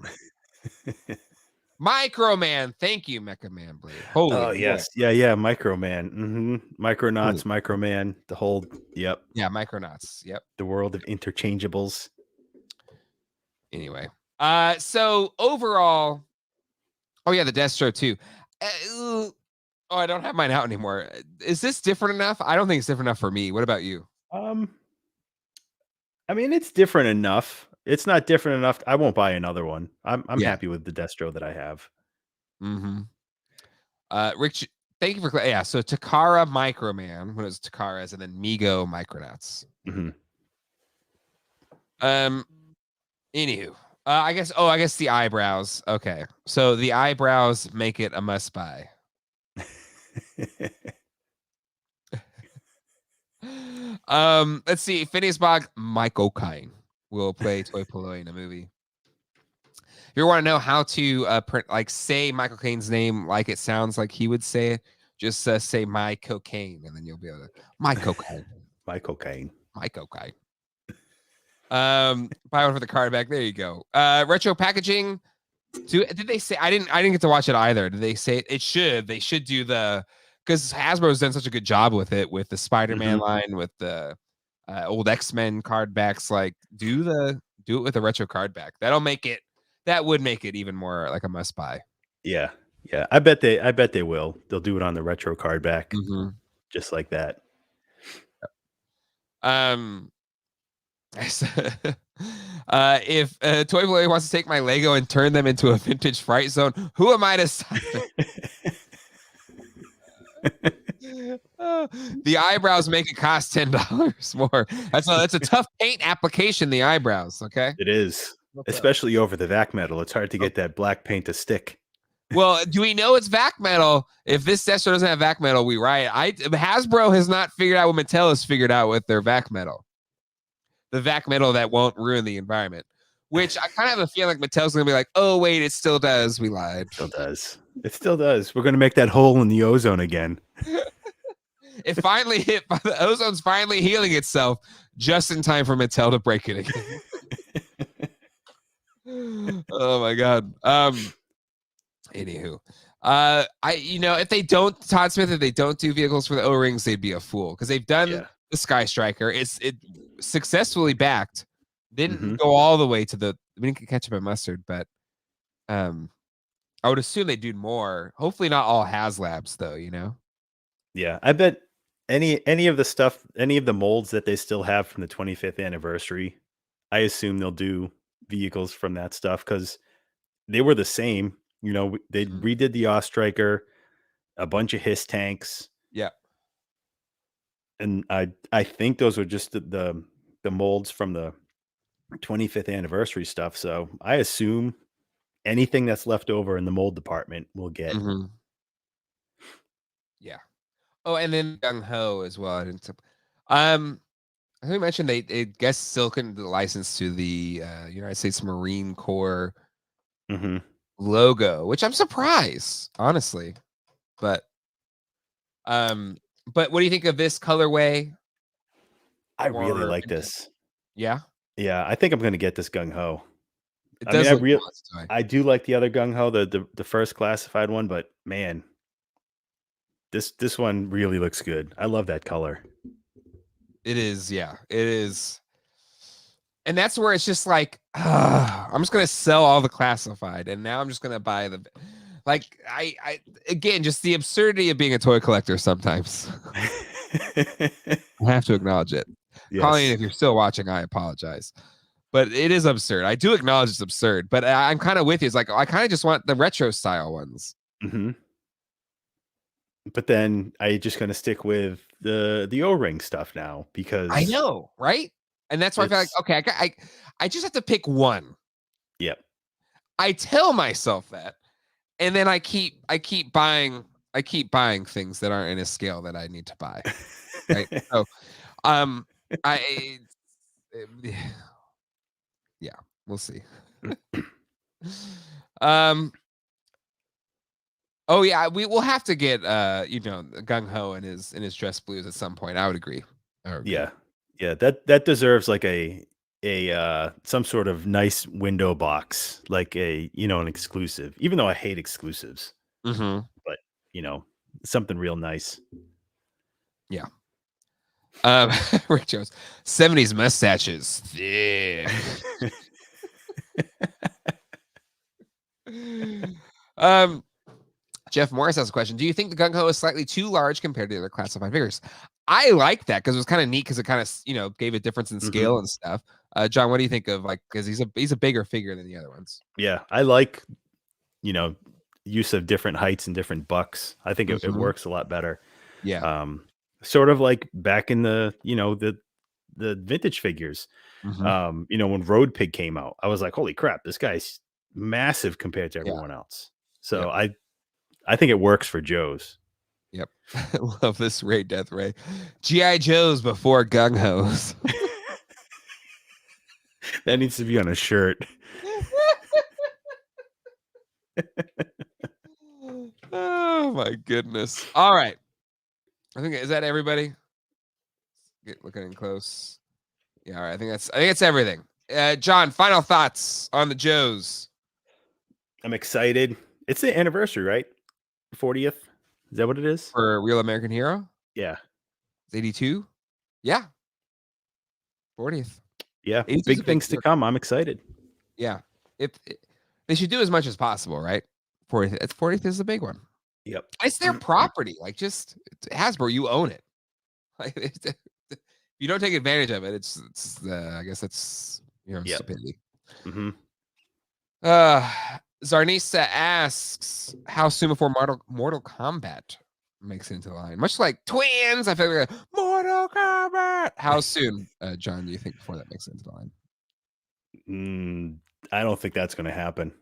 S1: Microman, thank you, Mecha Man Blade. Holy
S2: yes, yeah, Microman. Micronauts, Microman, the whole yeah,
S1: Micronauts,
S2: the world of interchangeables.
S1: Anyway, so overall, the Destro too. I don't have mine out anymore. Is this different enough? I don't think it's different enough for me. What about you?
S2: I mean, it's different enough. It's not different enough. I won't buy another one. I'm happy with the Destro that I have.
S1: Rich, thank you for so Takara Microman, when it was Takara's, and then Mego Micronauts. Anywho, I guess. Oh, I guess the eyebrows. Okay, so the eyebrows make it a must buy. Let's see. Phineas Bog, Michael Caine will play Toy Poloi in a movie. If you want to know how to say Michael Caine's name like it sounds like he would say it, just say my cocaine, and then you'll be able to my cocaine.
S2: Michael Caine.
S1: My cocaine. Buy one for the card back. There you go. Retro packaging. Did they say I didn't get to watch it either. Did they say it should? They should do because Hasbro's done such a good job with it, with the Spider-Man line, with the old X-Men card backs. Like do it with a retro card back. That would make it even more like a must buy.
S2: Yeah. Yeah. I bet they will. They'll do it on the retro card back. Just like that.
S1: If Toy Boy wants to take my Lego and turn them into a vintage fright zone, who am I to stop it? The eyebrows make it cost $10 more. That's a tough paint application. The eyebrows, okay?
S2: It is, especially over the vac metal. It's hard to get that black paint to stick.
S1: Well, do we know it's vac metal? If this tester doesn't have vac metal, we riot. Hasbro has not figured out what Mattel has figured out with their vac metal. The vac metal that won't ruin the environment. Which I kind of have a feeling like Mattel's going to be like, oh, wait, it still does. We lied.
S2: It still does. We're going to make that hole in the ozone again.
S1: It finally hit. The ozone's finally healing itself just in time for Mattel to break it again. Oh, my God. Anywho, if they don't, Todd Smith, if they don't do vehicles for the O-rings, they'd be a fool because they've done the Sky Striker. It successfully backed. Didn't go all the way to we didn't get ketchup and mustard, but I would assume they do more. Hopefully not all HasLabs though,
S2: Yeah, I bet any of the stuff, any of the molds that they still have from the 25th anniversary, I assume they'll do vehicles from that stuff because they were the same. They redid the Ostriker, a bunch of Hiss tanks.
S1: Yeah.
S2: And I think those were just the molds from the 25th anniversary stuff. So I assume anything that's left over in the mold department will get.
S1: Yeah. Oh, and then Gung Ho as well. I think we mentioned they guess Silicon license to the United States Marine Corps logo, which I'm surprised, honestly. But what do you think of this colorway?
S2: I really like this.
S1: Yeah.
S2: Yeah, I think I'm going to get this Gung Ho. I do like the other Gung Ho, the first classified one, but man, this one really looks good. I love that color.
S1: It is, yeah, it is. And that's where it's just like, I'm just going to sell all the classified, and now I'm just going to buy the, like, I again, just the absurdity of being a toy collector sometimes. I have to acknowledge it. Yes. Colleen, if you're still watching, I apologize. But it is absurd. I do acknowledge it's absurd, but I'm kind of with you. It's like, I kind of just want the retro style ones.
S2: But then I'm just going to stick with the O-ring stuff now because
S1: I know, right? And that's why I feel like, okay, I just have to pick one.
S2: Yep.
S1: I tell myself that, and then I keep buying things that aren't in a scale that I need to buy. Right. So, yeah, we'll see. Oh yeah, we will have to get Gung Ho in his dress blues at some point. I would agree.
S2: Yeah, that deserves like a some sort of nice window box, like an exclusive. Even though I hate exclusives, but something real nice.
S1: Yeah. Rick Jones, 70s mustaches. Yeah. Jeff Morris has a question. Do you think the Gung Ho is slightly too large compared to the other classified figures? I like that because it was kind of neat because it kind of gave a difference in scale and stuff. John, what do you think of because he's a bigger figure than the other ones?
S2: Yeah, I like use of different heights and different bucks. I think it works a lot better.
S1: Yeah.
S2: Sort of like back in the the vintage figures. You know, when Road Pig came out, I was like, holy crap, this guy's massive compared to everyone else. So I think it works for Joe's.
S1: Yep. I love this Ray Death Ray. G.I. Joe's before Gung Ho's.
S2: That needs to be on a shirt.
S1: Oh my goodness. All right. I think is that everybody? Looking in close. Yeah, all right. I think it's everything. John, final thoughts on the Joes.
S2: I'm excited. It's the anniversary, right? 40th. Is that what it is?
S1: For Real American Hero?
S2: Yeah.
S1: It's 82? Yeah. 40th.
S2: Yeah. Big things to come. I'm excited.
S1: Yeah. They should do as much as possible, right? 40th is the big one.
S2: Yep.
S1: It's their property. Like, just Hasbro, you own it. Like, if you don't take advantage of it, it's I guess it's stupidity. Zarnisa asks, how soon before Mortal Kombat makes it into the line? Much like Twins, I feel like Mortal Kombat. How soon, John, do you think before that makes it into the line?
S2: I don't think that's going to happen.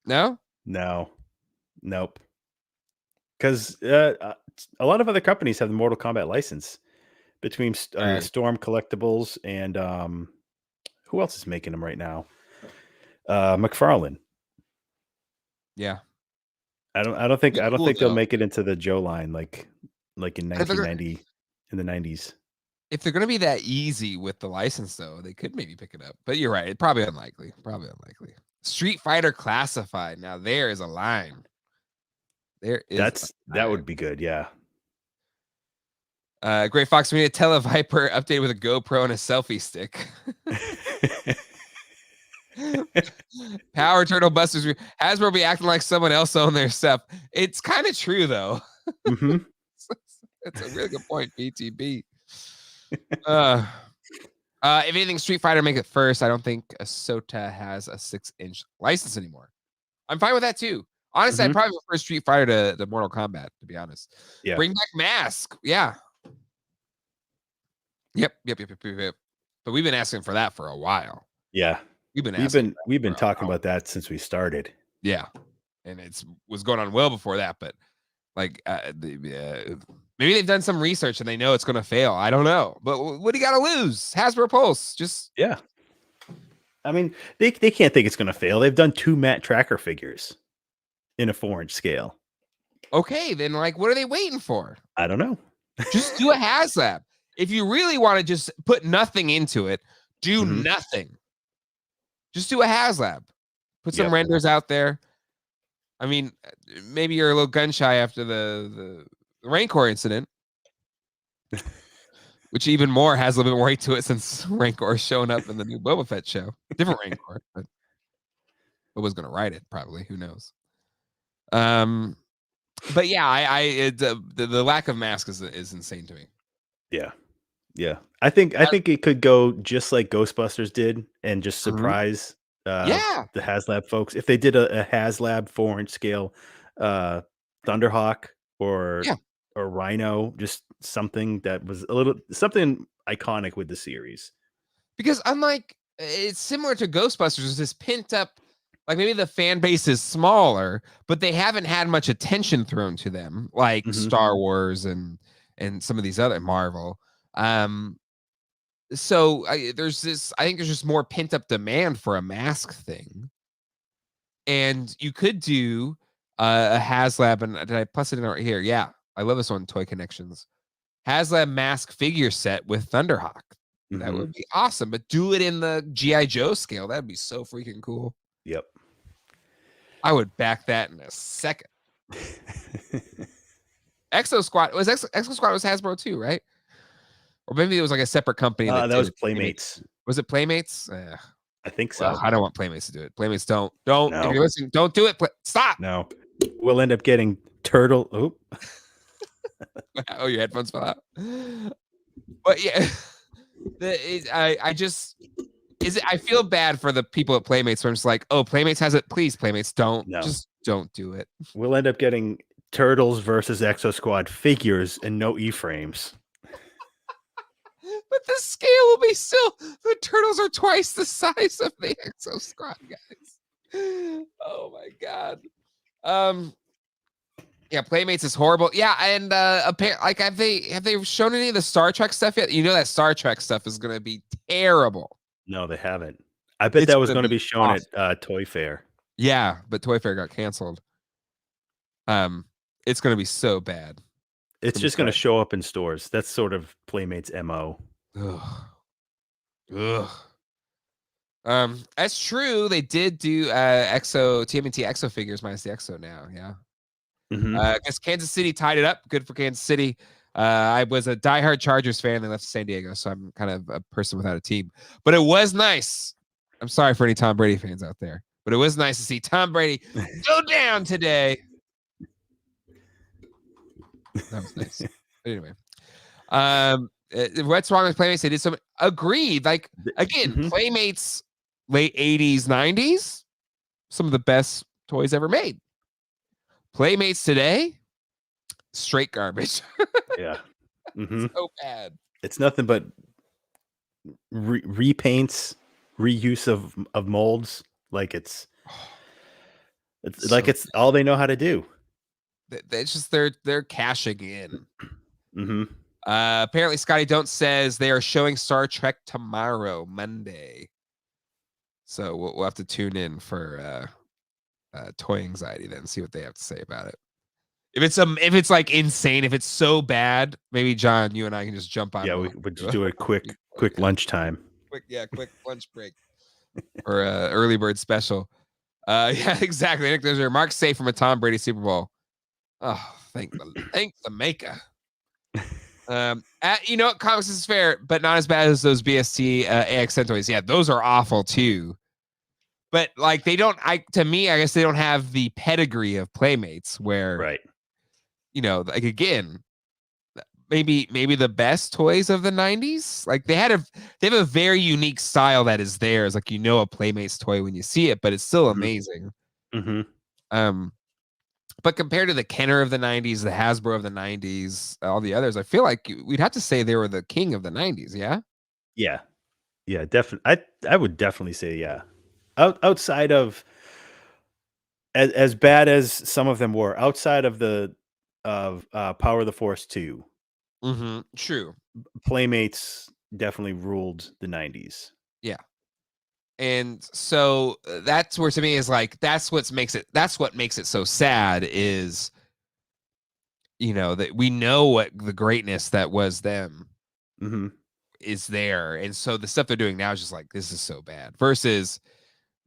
S1: No?
S2: No. Nope. Because a lot of other companies have the Mortal Kombat license between Storm Collectibles and who else is making them right now? McFarlane.
S1: Yeah.
S2: I don't think they'll make it into the Joe line like in 1990 in the 90s.
S1: If they're going to be that easy with the license, though, they could maybe pick it up. But you're right. It's probably unlikely. Street Fighter Classified. Now, there is a line.
S2: That would be good. Yeah.
S1: Great Fox, we need a Televiper update with a GoPro and a selfie stick. Power Turtle Busters. Hasbro be acting like someone else owned their stuff. It's kind of true, though. It's a really good point, BTB. If anything, Street Fighter make it first. I don't think Ahsoka has a 6-inch license anymore. I'm fine with that too. Honestly, I'd probably prefer Street Fighter to Mortal Kombat, to be honest.
S2: Yeah.
S1: Bring back Mask. Yeah. Yep. But we've been asking for that for a while.
S2: Yeah.
S1: We've been
S2: talking about that since we started.
S1: Yeah. And it was going on well before that, but like maybe they've done some research and they know it's going to fail. I don't know. But what do you got to lose? Hasbro Pulse.
S2: Yeah. I mean, they can't think it's going to fail. They've done 2 Matt Tracker figures in a 4-inch scale.
S1: Okay, then like what are they waiting for?
S2: I don't know.
S1: Just do a HasLab. If you really want to just put nothing into it, do nothing. Just do a HasLab. Put some renders out there. I mean, maybe you're a little gun shy after the Rancor incident, which even more has a little bit more weight to it since Rancor is showing up in the new Boba Fett show. Different Rancor, but Boba's going to write it probably. Who knows? But yeah, the lack of Mask is insane to me.
S2: Yeah. I think it could go just like Ghostbusters did and just surprise the HasLab folks. If they did a HasLab 4-inch scale Thunderhawk or Rhino, just something that was something iconic with the series.
S1: Because unlike it's similar to Ghostbusters, there's this pent up, like maybe the fan base is smaller, but they haven't had much attention thrown to them, like Star Wars and some of these other Marvel. So I think there's just more pent up demand for a Mask thing, and you could do a HasLab. And did I plus it in right here? Yeah, I love this one. Toy Connections HasLab Mask figure set with Thunderhawk. That would be awesome. But do it in the G.I. Joe scale. That'd be so freaking cool.
S2: Yep.
S1: I would back that in a second. Exo Squad was Hasbro too, right? Or maybe it was like a separate company.
S2: That was Playmates.
S1: Was it Playmates?
S2: I think so.
S1: Well, I don't want Playmates to do it. Playmates don't. No. If you're listening, don't do it. Stop.
S2: No. We'll end up getting turtle.
S1: Oh, your headphones fell out. But yeah, I feel bad for the people at Playmates. Where I'm just like, oh, Playmates has it. Please, Playmates, just don't do it.
S2: We'll end up getting Turtles versus Exo Squad figures and no E-frames.
S1: But the scale will be still. The turtles are twice the size of the Exo Squad guys. Oh my god. Yeah, Playmates is horrible. Yeah, and apparently, like, have they shown any of the Star Trek stuff yet? You know that Star Trek stuff is gonna be terrible.
S2: No, they haven't. I bet
S1: It's
S2: that was
S1: gonna
S2: going to
S1: be
S2: be shown
S1: awesome.
S2: at Toy Fair.
S1: Yeah, but Toy Fair got canceled. It's gonna be so bad.
S2: It's just going to show up in stores. That's sort of Playmates' MO.
S1: Ugh. Ugh. That's true. They did do Exo TMNT Exo figures minus the Exo now. Yeah. I guess Kansas City tied it up. Good for Kansas City. I was a diehard Chargers fan. They left San Diego, so I'm kind of a person without a team. But it was nice. I'm sorry for any Tom Brady fans out there, but it was nice to see Tom Brady go down today. That was nice. But anyway, what's wrong with Playmates? They did some agreed. Like again, Playmates late 80s, 90s, some of the best toys ever made. Playmates today, straight garbage.
S2: Yeah.
S1: So bad.
S2: It's nothing but repaints, reuse of molds. Like it's so like it's all they know how to do.
S1: It's just they're cashing in. Apparently Scotty Don't says they are showing Star Trek tomorrow, Monday. So we'll have to tune in for Toy Anxiety then, see what they have to say about it. If it's like insane, if it's so bad, maybe John, you and I can just jump on.
S2: Yeah, we would just do a quick lunchtime.
S1: Quick lunch break or early bird special. Yeah, exactly. Nick, there's your Mark safe from a Tom Brady Super Bowl. Oh, thank the maker. You know what, comics is fair, but not as bad as those BST AXN toys. Yeah, those are awful too. But like they don't. To me, I guess they don't have the pedigree of Playmates where,
S2: right?
S1: You know, like again, maybe the best toys of the 90s. Like they have a very unique style that is theirs. Like you know a Playmates toy when you see it, but it's still amazing. But compared to the Kenner of the 90s, the Hasbro of the 90s, all the others, I feel like we'd have to say they were the king of the 90s, yeah?
S2: Yeah, definitely. I would definitely say yeah. Outside of as bad as some of them were, outside of Power of the Force 2.
S1: True.
S2: Playmates definitely ruled the 90s.
S1: Yeah. And so that's where to me is like that's what makes it so sad is you know that we know what the greatness that was them is there, and so the stuff they're doing now is just like this is so bad versus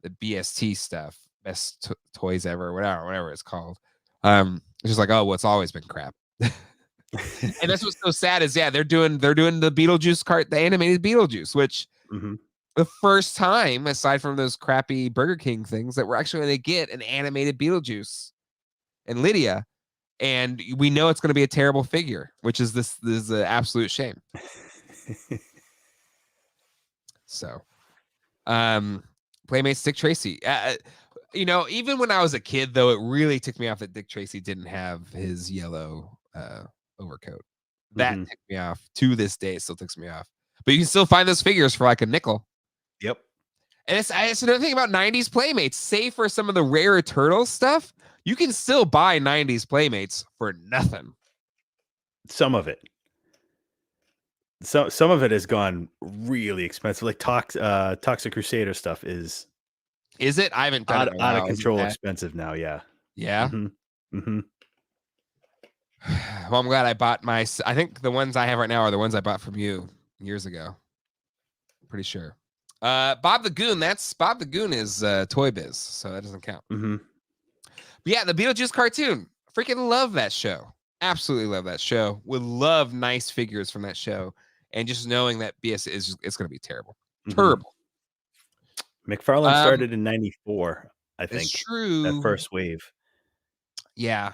S1: the BST stuff, best toys ever, whatever it's called. It's just like oh well, it's always been crap. And that's what's so sad is yeah they're doing the Beetlejuice the animated Beetlejuice, which the first time, aside from those crappy Burger King things, that we're actually going to get an animated Beetlejuice and Lydia, and we know it's going to be a terrible figure, which is this is an absolute shame. So, Playmates Dick Tracy. You know, even when I was a kid, though, it really ticked me off that Dick Tracy didn't have his yellow overcoat. That ticked me off. To this day, it still ticks me off. But you can still find those figures for like a nickel.
S2: Yep.
S1: And it's another thing about 90s Playmates. Save for some of the rarer turtle stuff, you can still buy 90s Playmates for nothing.
S2: Some of it. Some of it has gone really expensive. Like Toxic Crusader stuff is
S1: it? I haven't done it
S2: out of control expensive now. Yeah.
S1: Yeah. Well, I'm glad I bought I think the ones I have right now are the ones I bought from you years ago. Pretty sure. Bob the Goon. Bob the Goon is Toy Biz, so that doesn't count. But yeah, the Beetlejuice cartoon. Freaking love that show. Absolutely love that show. Would love nice figures from that show. And just knowing that BS it's going to be terrible. Terrible.
S2: McFarlane started in 94, I think.
S1: It's true.
S2: That first wave.
S1: Yeah.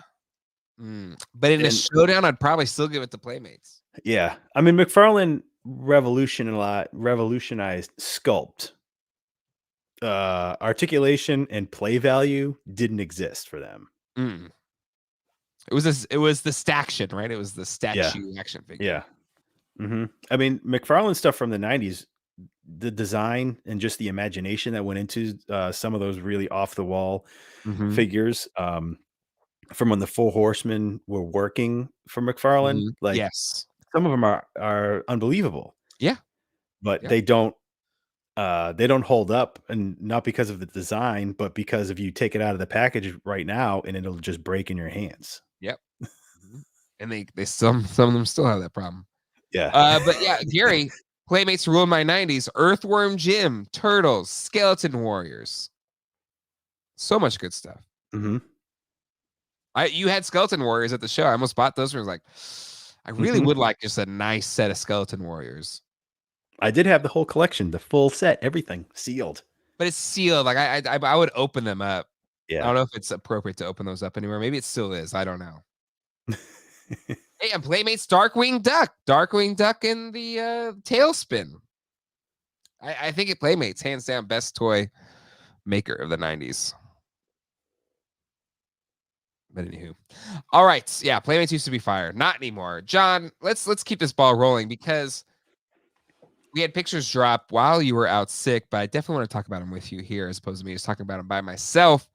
S1: But in a showdown, I'd probably still give it to Playmates.
S2: Yeah. I mean, McFarlane revolutionized sculpt. Articulation and play value didn't exist for them.
S1: It was the staction, right? It was the statue action figure.
S2: Yeah. I mean, McFarlane stuff from the 90s, the design and just the imagination that went into some of those really off the wall figures from when the Four Horsemen were working for McFarlane. Like
S1: Yes.
S2: some of them are unbelievable.
S1: Yeah.
S2: But
S1: Yeah.
S2: they don't hold up, and not because of the design, but because if you take it out of the package right now and it'll just break in your hands.
S1: Yep. And they some of them still have that problem.
S2: Yeah.
S1: But yeah, Gary, Playmates ruined my 90s. Earthworm Jim, Turtles, Skeleton Warriors. So much good stuff. You had Skeleton Warriors at the show. I almost bought those. I was like, I really would like just a nice set of Skeleton Warriors.
S2: I did have the whole collection, the full set, everything sealed.
S1: But it's sealed. Like I would open them up.
S2: Yeah.
S1: I don't know if it's appropriate to open those up anymore. Maybe it still is. I don't know. Hey, and Playmates Darkwing Duck in the Tailspin. I think it Playmates, hands down, best toy maker of the 90s. But anywho, all right, yeah, Playmates used to be fire, not anymore. John, let's keep this ball rolling because we had pictures drop while you were out sick, but I definitely want to talk about them with you here as opposed to me just talking about them by myself.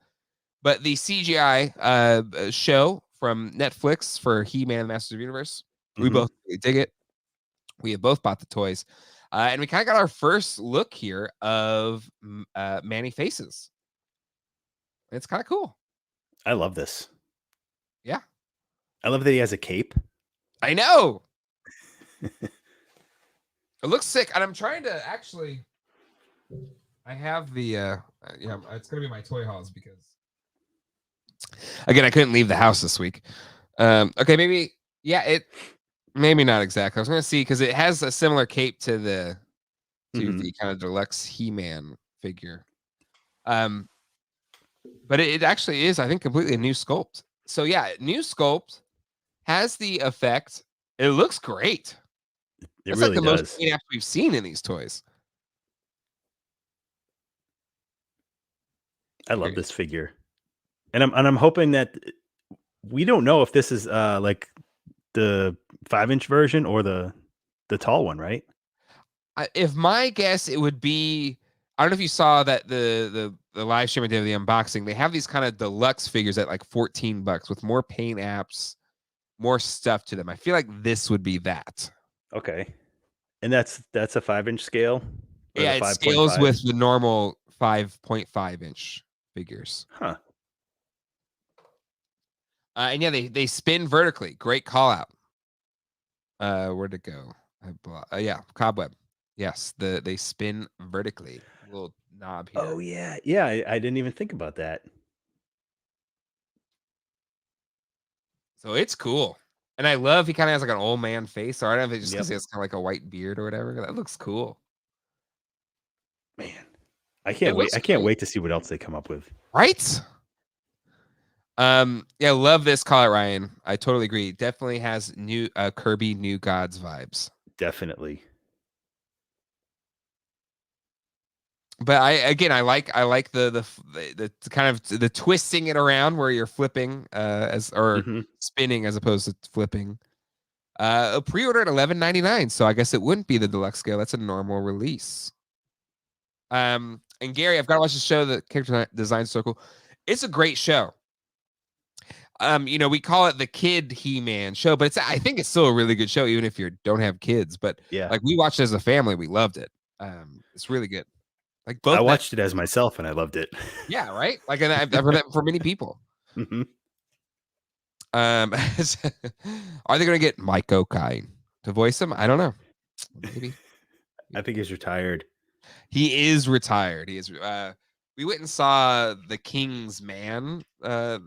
S1: But the CGI show from Netflix for He-Man and the Masters of the Universe, we both really dig it. We have both bought the toys, and we kind of got our first look here of Manny Faces. It's kind of cool.
S2: I love this.
S1: Yeah.
S2: I love that he has a cape.
S1: I know. It looks sick. And I'm trying to actually, I have the, yeah, it's going to be my toy hauls because, again, I couldn't leave the house this week. Okay, maybe, yeah, maybe not exactly. I was going to see because it has a similar cape to the kind of deluxe He-Man figure. But it actually is, I think, completely a new sculpt. So yeah, new sculpt has the effect. It looks great.
S2: It
S1: It's
S2: really
S1: like the
S2: does.
S1: most paint apps we've seen in these toys.
S2: I love this figure, and I'm hoping that we don't know if this is like the 5-inch version or the tall one, right?
S1: If my guess, it would be. I don't know if you saw that the live stream I did of the unboxing. They have these kind of deluxe figures at like $14 with more paint apps, more stuff to them. I feel like this would be that.
S2: Okay, and that's a 5-inch scale.
S1: Yeah, it scales with the normal 5.5-inch figures.
S2: Huh.
S1: And yeah, they spin vertically. Great call out. Where'd it go? Yeah, Cobweb. Yes, they spin vertically. Little knob here.
S2: Oh yeah, yeah. I didn't even think about that.
S1: So it's cool, and I love he kind of has like an old man face. Or I don't know if it's just because he has kind of like a white beard or whatever. That looks cool.
S2: Man, I can't wait. I can't wait to see what else they come up with.
S1: Right? Yeah, love this. Call it Ryan. I totally agree. Definitely has new Kirby New Gods vibes.
S2: Definitely.
S1: But I like the kind of the twisting it around where you're flipping spinning as opposed to flipping. Pre-ordered $11.99, so I guess it wouldn't be the deluxe scale. That's a normal release. And Gary, I've got to watch the show, the Character Design Circle. It's a great show. We call it the Kid He-Man show, but I think it's still a really good show, even if you don't have kids. But
S2: yeah,
S1: like we watched it as a family, we loved it. It's really good. Like
S2: I watched it as myself and I loved it.
S1: Yeah, right. Like, and I've heard that for many people. Are they going to get Mego to voice him? I don't know. Maybe.
S2: I think he's retired.
S1: He is retired. He is. We went and saw The King's Man. What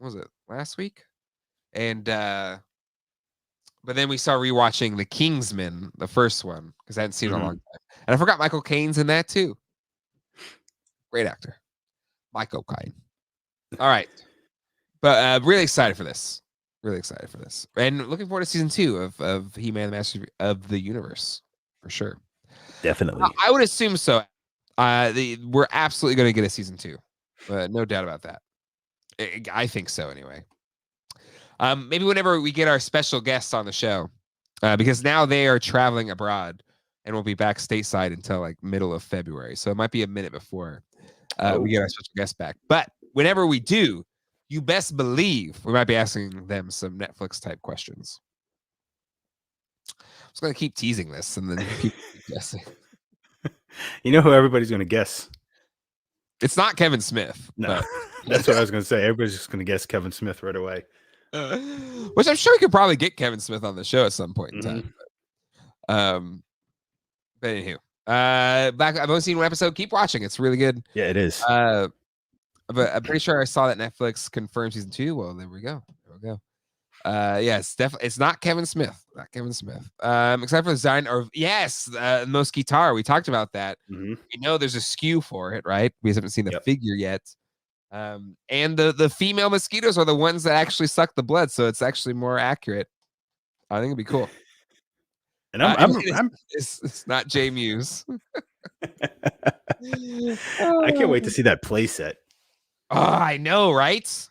S1: was it, last week? And but then we started rewatching The Kingsman, the first one, because I hadn't seen it in a long time. And I forgot Michael Caine's in that too. Great actor, Michael Caine. All right, but really excited for this. Really excited for this, and looking forward to season 2 of He-Man, the Master of the Universe, for sure.
S2: Definitely,
S1: I would assume so. We're absolutely going to get a season 2, no doubt about that. I think so, anyway. Maybe whenever we get our special guests on the show, because now they are traveling abroad and will be back stateside until like middle of February. So it might be a minute before we get our special guest back. But whenever we do, you best believe we might be asking them some Netflix type questions. I'm just going to keep teasing this and then people keep guessing.
S4: You know who everybody's going to guess?
S1: It's not Kevin Smith.
S4: No,
S1: But
S4: that's what I was going to say. Everybody's just going to guess Kevin Smith right away.
S1: Which I'm sure we could probably get Kevin Smith on the show at some point in time. But anywho, back. I've only seen one episode. Keep watching; it's really good.
S4: Yeah, it is.
S1: But I'm pretty sure I saw that Netflix confirmed season 2. Well, there we go. Yeah, it's definitely it's not Kevin Smith. Not Kevin Smith. Except for the design or most guitar. We talked about that.
S4: Mm-hmm.
S1: You know, there's a SKU for it, right? We haven't seen the figure yet. And the female mosquitoes are the ones that actually suck the blood, so it's actually more accurate. I think it'd be cool.
S4: And
S1: it's not Jay Muse.
S4: I can't wait to see that play set.
S1: Oh, I know, right?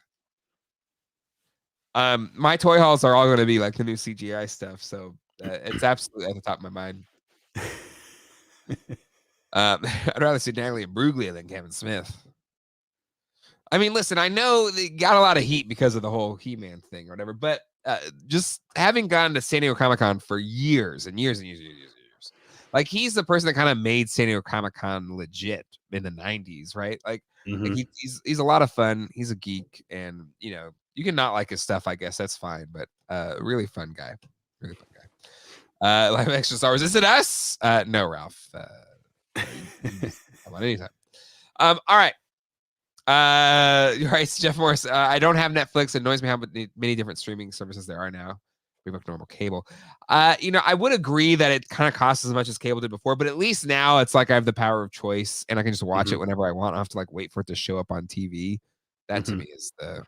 S1: My toy hauls are all going to be like the new CGI stuff, so it's absolutely at the top of my mind. I'd rather see Natalie Imbruglia than Kevin Smith. I mean, listen, I know they got a lot of heat because of the whole He-Man thing or whatever, but just having gone to San Diego Comic-Con for years and years and years and years, like he's the person that kind of made San Diego Comic-Con legit in the 90s, right? Like, he's a lot of fun. He's a geek, and you know, you can not like his stuff, I guess that's fine, but really fun guy. Really fun guy. Live action Star Wars. Is it us? No, Ralph. Come on anytime. All right. You're right, Jeff Morris. I don't have Netflix. It annoys me how many different streaming services there are now. We book normal cable. You know, I would agree that it kind of costs as much as cable did before, but at least now it's like I have the power of choice and I can just watch it whenever I want. I don't have to like wait for it to show up on TV. That to me is the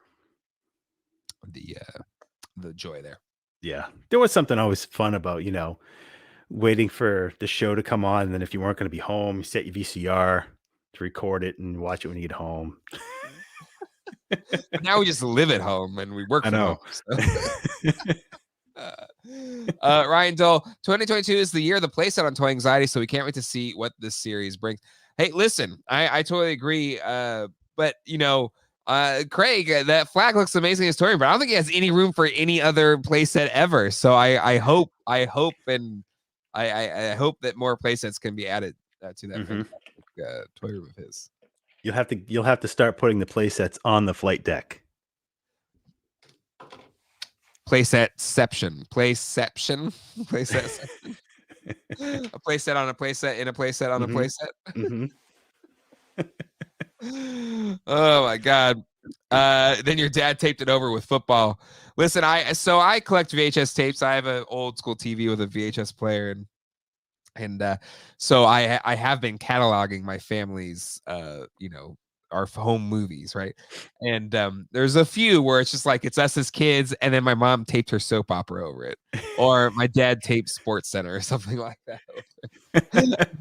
S1: joy there.
S4: Yeah, there was something always fun about, you know, waiting for the show to come on, and then if you weren't going to be home, you set your VCR to record it and watch it when you get home.
S1: But now we just live at home and we work from home. So. Ryan Dole, 2022 is the year of the playset on Toy Anxiety, so we can't wait to see what this series brings. Hey, listen, I totally agree. But you know, Craig, that flag looks amazing as touring, but I don't think he has any room for any other playset ever. So I hope that more playsets can be added to that toy room of his.
S4: You'll have to start putting the playsets on the flight deck.
S1: Playsetception. A playset on a playset in a playset on a playset. Oh my god. Then your dad taped it over with football. Listen, I collect VHS tapes. I have an old school TV with a VHS player, and so I have been cataloging my family's you know, our home movies, right? And there's a few where it's just like it's us as kids, and then my mom taped her soap opera over it, or my dad taped Sports Center or something like that.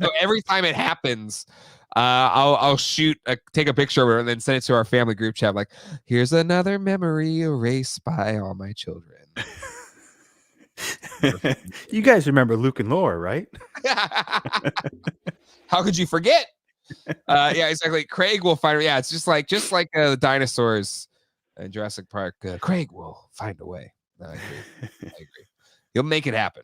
S1: So every time it happens, I'll take a picture of it and then send it to our family group chat. Like, here's another memory erased by all my children.
S4: You guys remember Luke and Laura, right?
S1: How could you forget? Yeah, exactly. Craig will find. Yeah, it's just like the dinosaurs in Jurassic Park. Craig will find a way. No, I agree. He'll make it happen.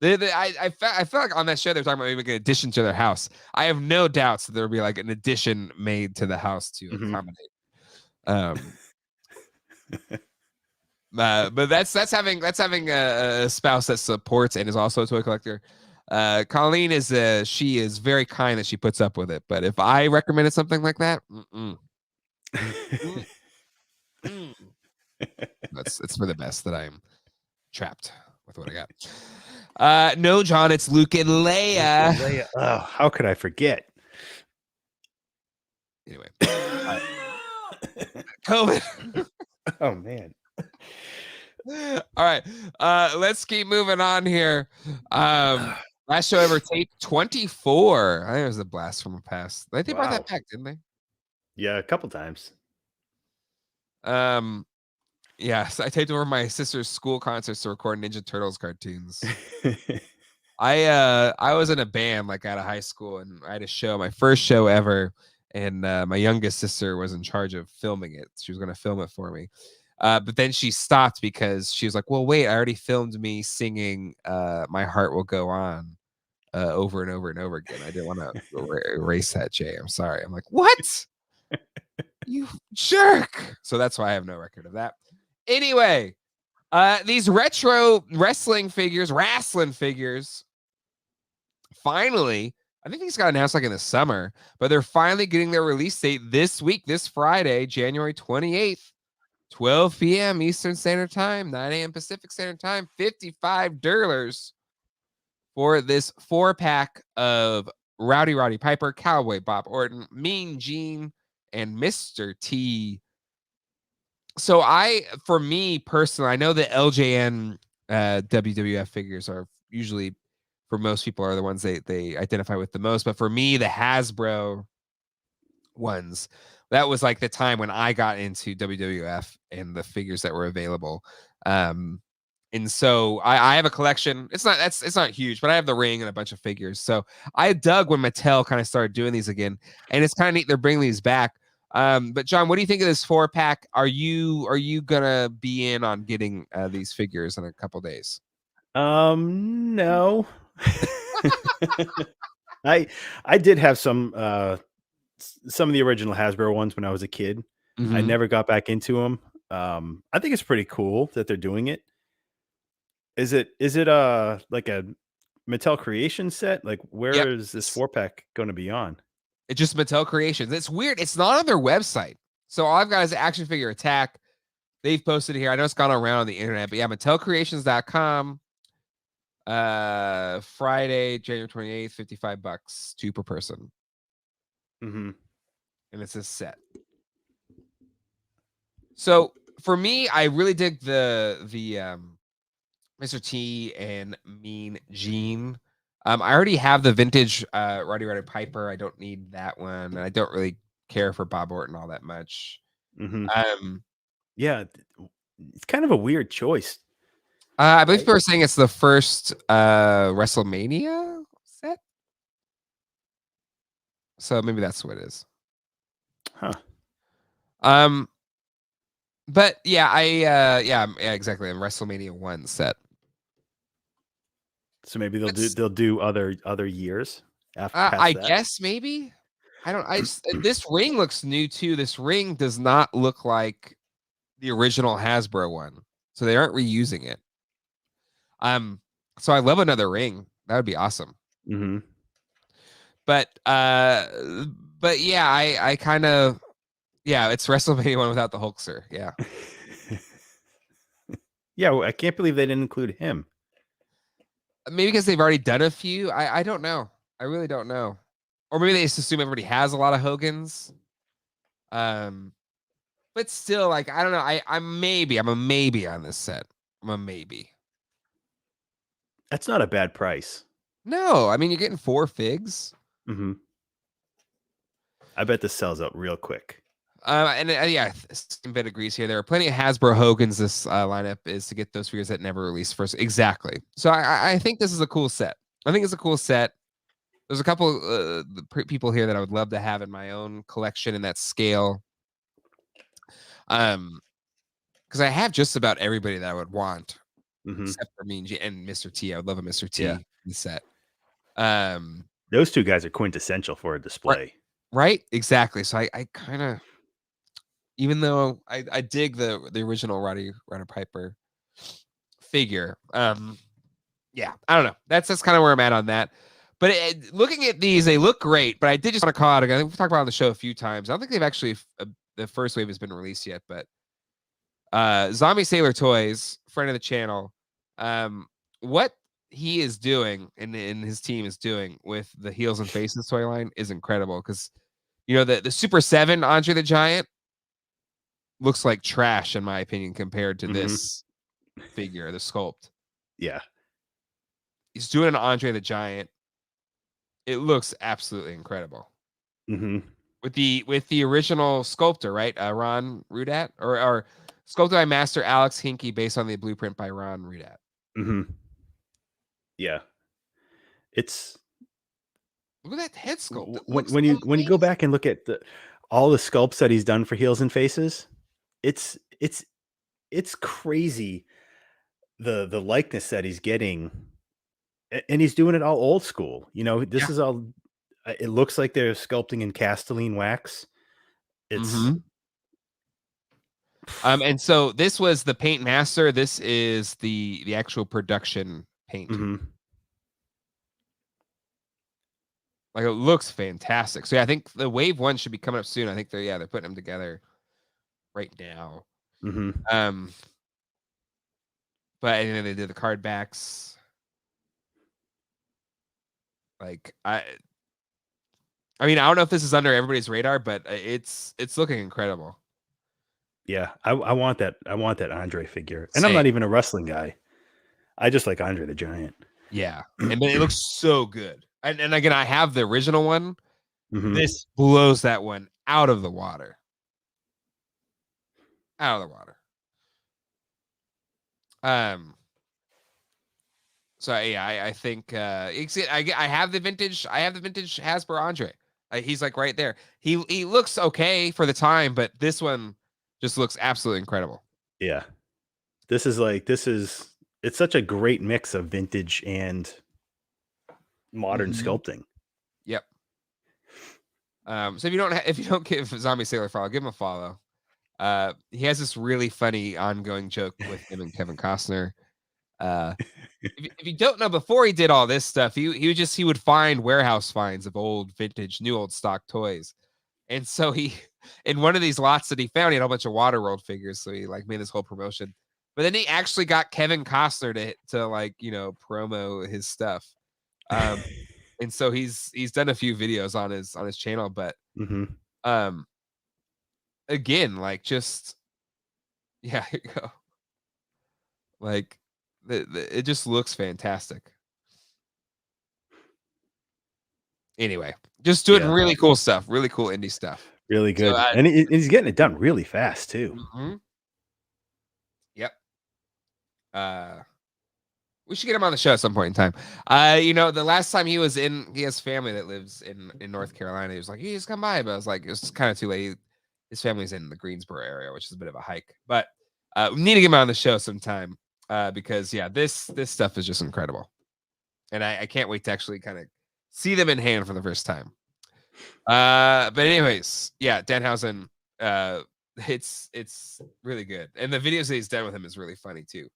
S1: I feel like on that show they're talking about making an addition to their house. I have no doubts that there'll be like an addition made to the house to accommodate. But that's having a spouse that supports and is also a toy collector. Colleen she is very kind that she puts up with it. But if I recommended something like that, it's for the best that I'm trapped with what I got. No, John, it's Luke and Leia.
S4: Oh, how could I forget?
S1: Anyway, COVID.
S4: Oh man.
S1: All right, let's keep moving on here. Last show ever, tape 24. I think it was a blast from the past. They brought that back, didn't they?
S4: Yeah, a couple times.
S1: Yes, I taped over my sister's school concerts to record Ninja Turtles cartoons. I was in a band like out of high school, and I had a show, my first show ever, and my youngest sister was in charge of filming it. She was going to film it for me. But then she stopped because she was like, well, wait, I already filmed me singing My Heart Will Go On over and over and over again. I didn't want to erase that, Jay. I'm sorry. I'm like, what? You jerk. So that's why I have no record of that. Anyway, these retro wrestling figures, finally, I think these got announced like in the summer, but they're finally getting their release date this week, this Friday, January 28th. 12 p.m. Eastern Standard Time, 9 a.m. Pacific Standard Time, $55 for this 4-pack of Rowdy Roddy Piper, Cowboy Bob Orton, Mean Gene, and Mr. T. So for me personally, I know the LJN WWF figures are usually, for most people, are the ones they identify with the most. But for me, the Hasbro ones, that was like the time when I got into WWF and the figures that were available. And so I have a collection. It's not huge, but I have the ring and a bunch of figures. So I dug when Mattel kind of started doing these again, and it's kind of neat they're bringing these back. But John, what do you think of this 4-pack? Are you gonna be in on getting these figures in a couple days?
S4: No. I did have some of the original Hasbro ones when I was a kid.
S1: Mm-hmm.
S4: I never got back into them. I think it's pretty cool that they're doing it. Is it like a Mattel Creation set? Like, where is this 4-pack going to be on?
S1: It's just Mattel Creations. It's weird. It's not on their website. So all I've got is Action Figure Attack. They've posted it here. I know it's gone around on the internet, but yeah, MattelCreations.com. Friday, January 28th, $55, 2 per person.
S4: Mm-hmm.
S1: And it's a set. So for me, I really dig the Mr. T and Mean Gene. I already have the vintage Roddy Roddy Piper. I don't need that one. And I don't really care for Bob Orton all that much.
S4: Mm-hmm. Yeah, it's kind of a weird choice.
S1: I believe people are saying it's the first WrestleMania set. So maybe that's what it is.
S4: Huh.
S1: But yeah, yeah, exactly. A WrestleMania 1 set.
S4: So maybe they'll do other years after.
S1: I guess maybe. This ring looks new too. This ring does not look like the original Hasbro one, so they aren't reusing it. So I love another ring. That would be awesome.
S4: Mm-hmm.
S1: But yeah, I kind of, yeah, it's WrestleMania 1 without the Hulkster. Yeah.
S4: Yeah, I can't believe they didn't include him.
S1: Maybe because they've already done a few. I don't know. I really don't know. Or maybe they just assume everybody has a lot of Hogans. But still, like, I don't know. I'm a maybe on this set. I'm a maybe.
S4: That's not a bad price.
S1: No, I mean, you're getting 4 figs.
S4: Mm-hmm. I bet this sells out real quick.
S1: And yeah, same bit agrees here. There are plenty of Hasbro Hogans. This lineup is to get those figures that never released first. Exactly. So I think this is a cool set. I think it's a cool set. There's a couple people here that I would love to have in my own collection in that scale. Because I have just about everybody that I would want, except for me and Mr. T. I would love a Mr. T in the set.
S4: Those two guys are quintessential for a display.
S1: Right? Exactly. So I kind of, even though I dig the original Roddy Piper figure, yeah, I don't know. That's kind of where I'm at on that. But looking at these, they look great. But I did just want to call out again. We've talked about it on the show a few times. I don't think they've actually the first wave has been released yet. But Zombie Sailor Toys, friend of the channel, what he is doing and his team is doing with the Heels and Faces toy line is incredible. Because the Super 7 Andre the Giant looks like trash in my opinion compared to this figure, the sculpt.
S4: Yeah,
S1: he's doing an Andre the Giant. It looks absolutely incredible.
S4: Mm-hmm.
S1: With the original sculptor, right? Ron Rudat or Sculpted by Master Alex Hinkey based on the blueprint by Ron Rudat.
S4: Mm-hmm. Yeah. It's
S1: Look at that head sculpt. It
S4: when
S1: looks
S4: when you go
S1: amazing.
S4: back and look at all the sculpts that he's done for Heels and Faces, it's crazy the likeness that he's getting, and he's doing it all old school. You know, this is all. It looks like they're sculpting in Castelline wax. It's
S1: and so this was the paint master. This is the actual production paint. Like, it looks fantastic. So yeah, I think the wave 1 should be coming up soon. I think they're putting them together right now. But and then they did the card backs. Like, I mean, I don't know if this is under everybody's radar, but it's looking incredible.
S4: Yeah, I want that. I want that Andre figure, and
S1: Same.
S4: I'm not even a wrestling guy. I just like Andre the Giant.
S1: Yeah, and it looks so good. And again, I have the original one. This blows that one out of the water. Out of the water. So yeah, I think I have the vintage. I have the vintage Hasbro Andre. He's like right there. He looks okay for the time, but this one just looks absolutely incredible.
S4: Yeah, it's such a great mix of vintage and modern sculpting.
S1: Yep. So if you don't give Zombie Sailor a follow, give him a follow. He has this really funny ongoing joke with him and Kevin Costner. If you don't know, before he did all this stuff, he would find warehouse finds of old vintage, new old stock toys. And so he, in one of these lots that he found, he had a whole bunch of Waterworld figures. So he like made this whole promotion. But then he actually got Kevin Costner to like, you know, promo his stuff. And so he's done a few videos on his channel, but again, like, just here you go. Like, it just looks fantastic. Anyway, just doing really cool stuff, really cool indie stuff.
S4: Really good. So, and he's getting it done really fast too.
S1: Yep. We should get him on the show at some point in time. You know, the last time he has family that lives in North Carolina. He was like, "He just come by," but I was like, it was kind of too late. His family's in the Greensboro area, which is a bit of a hike. But we need to get him on the show sometime because this stuff is just incredible, and I can't wait to actually kind of see them in hand for the first time. But anyways, yeah, Danhausen, it's really good, and the videos that he's done with him is really funny too.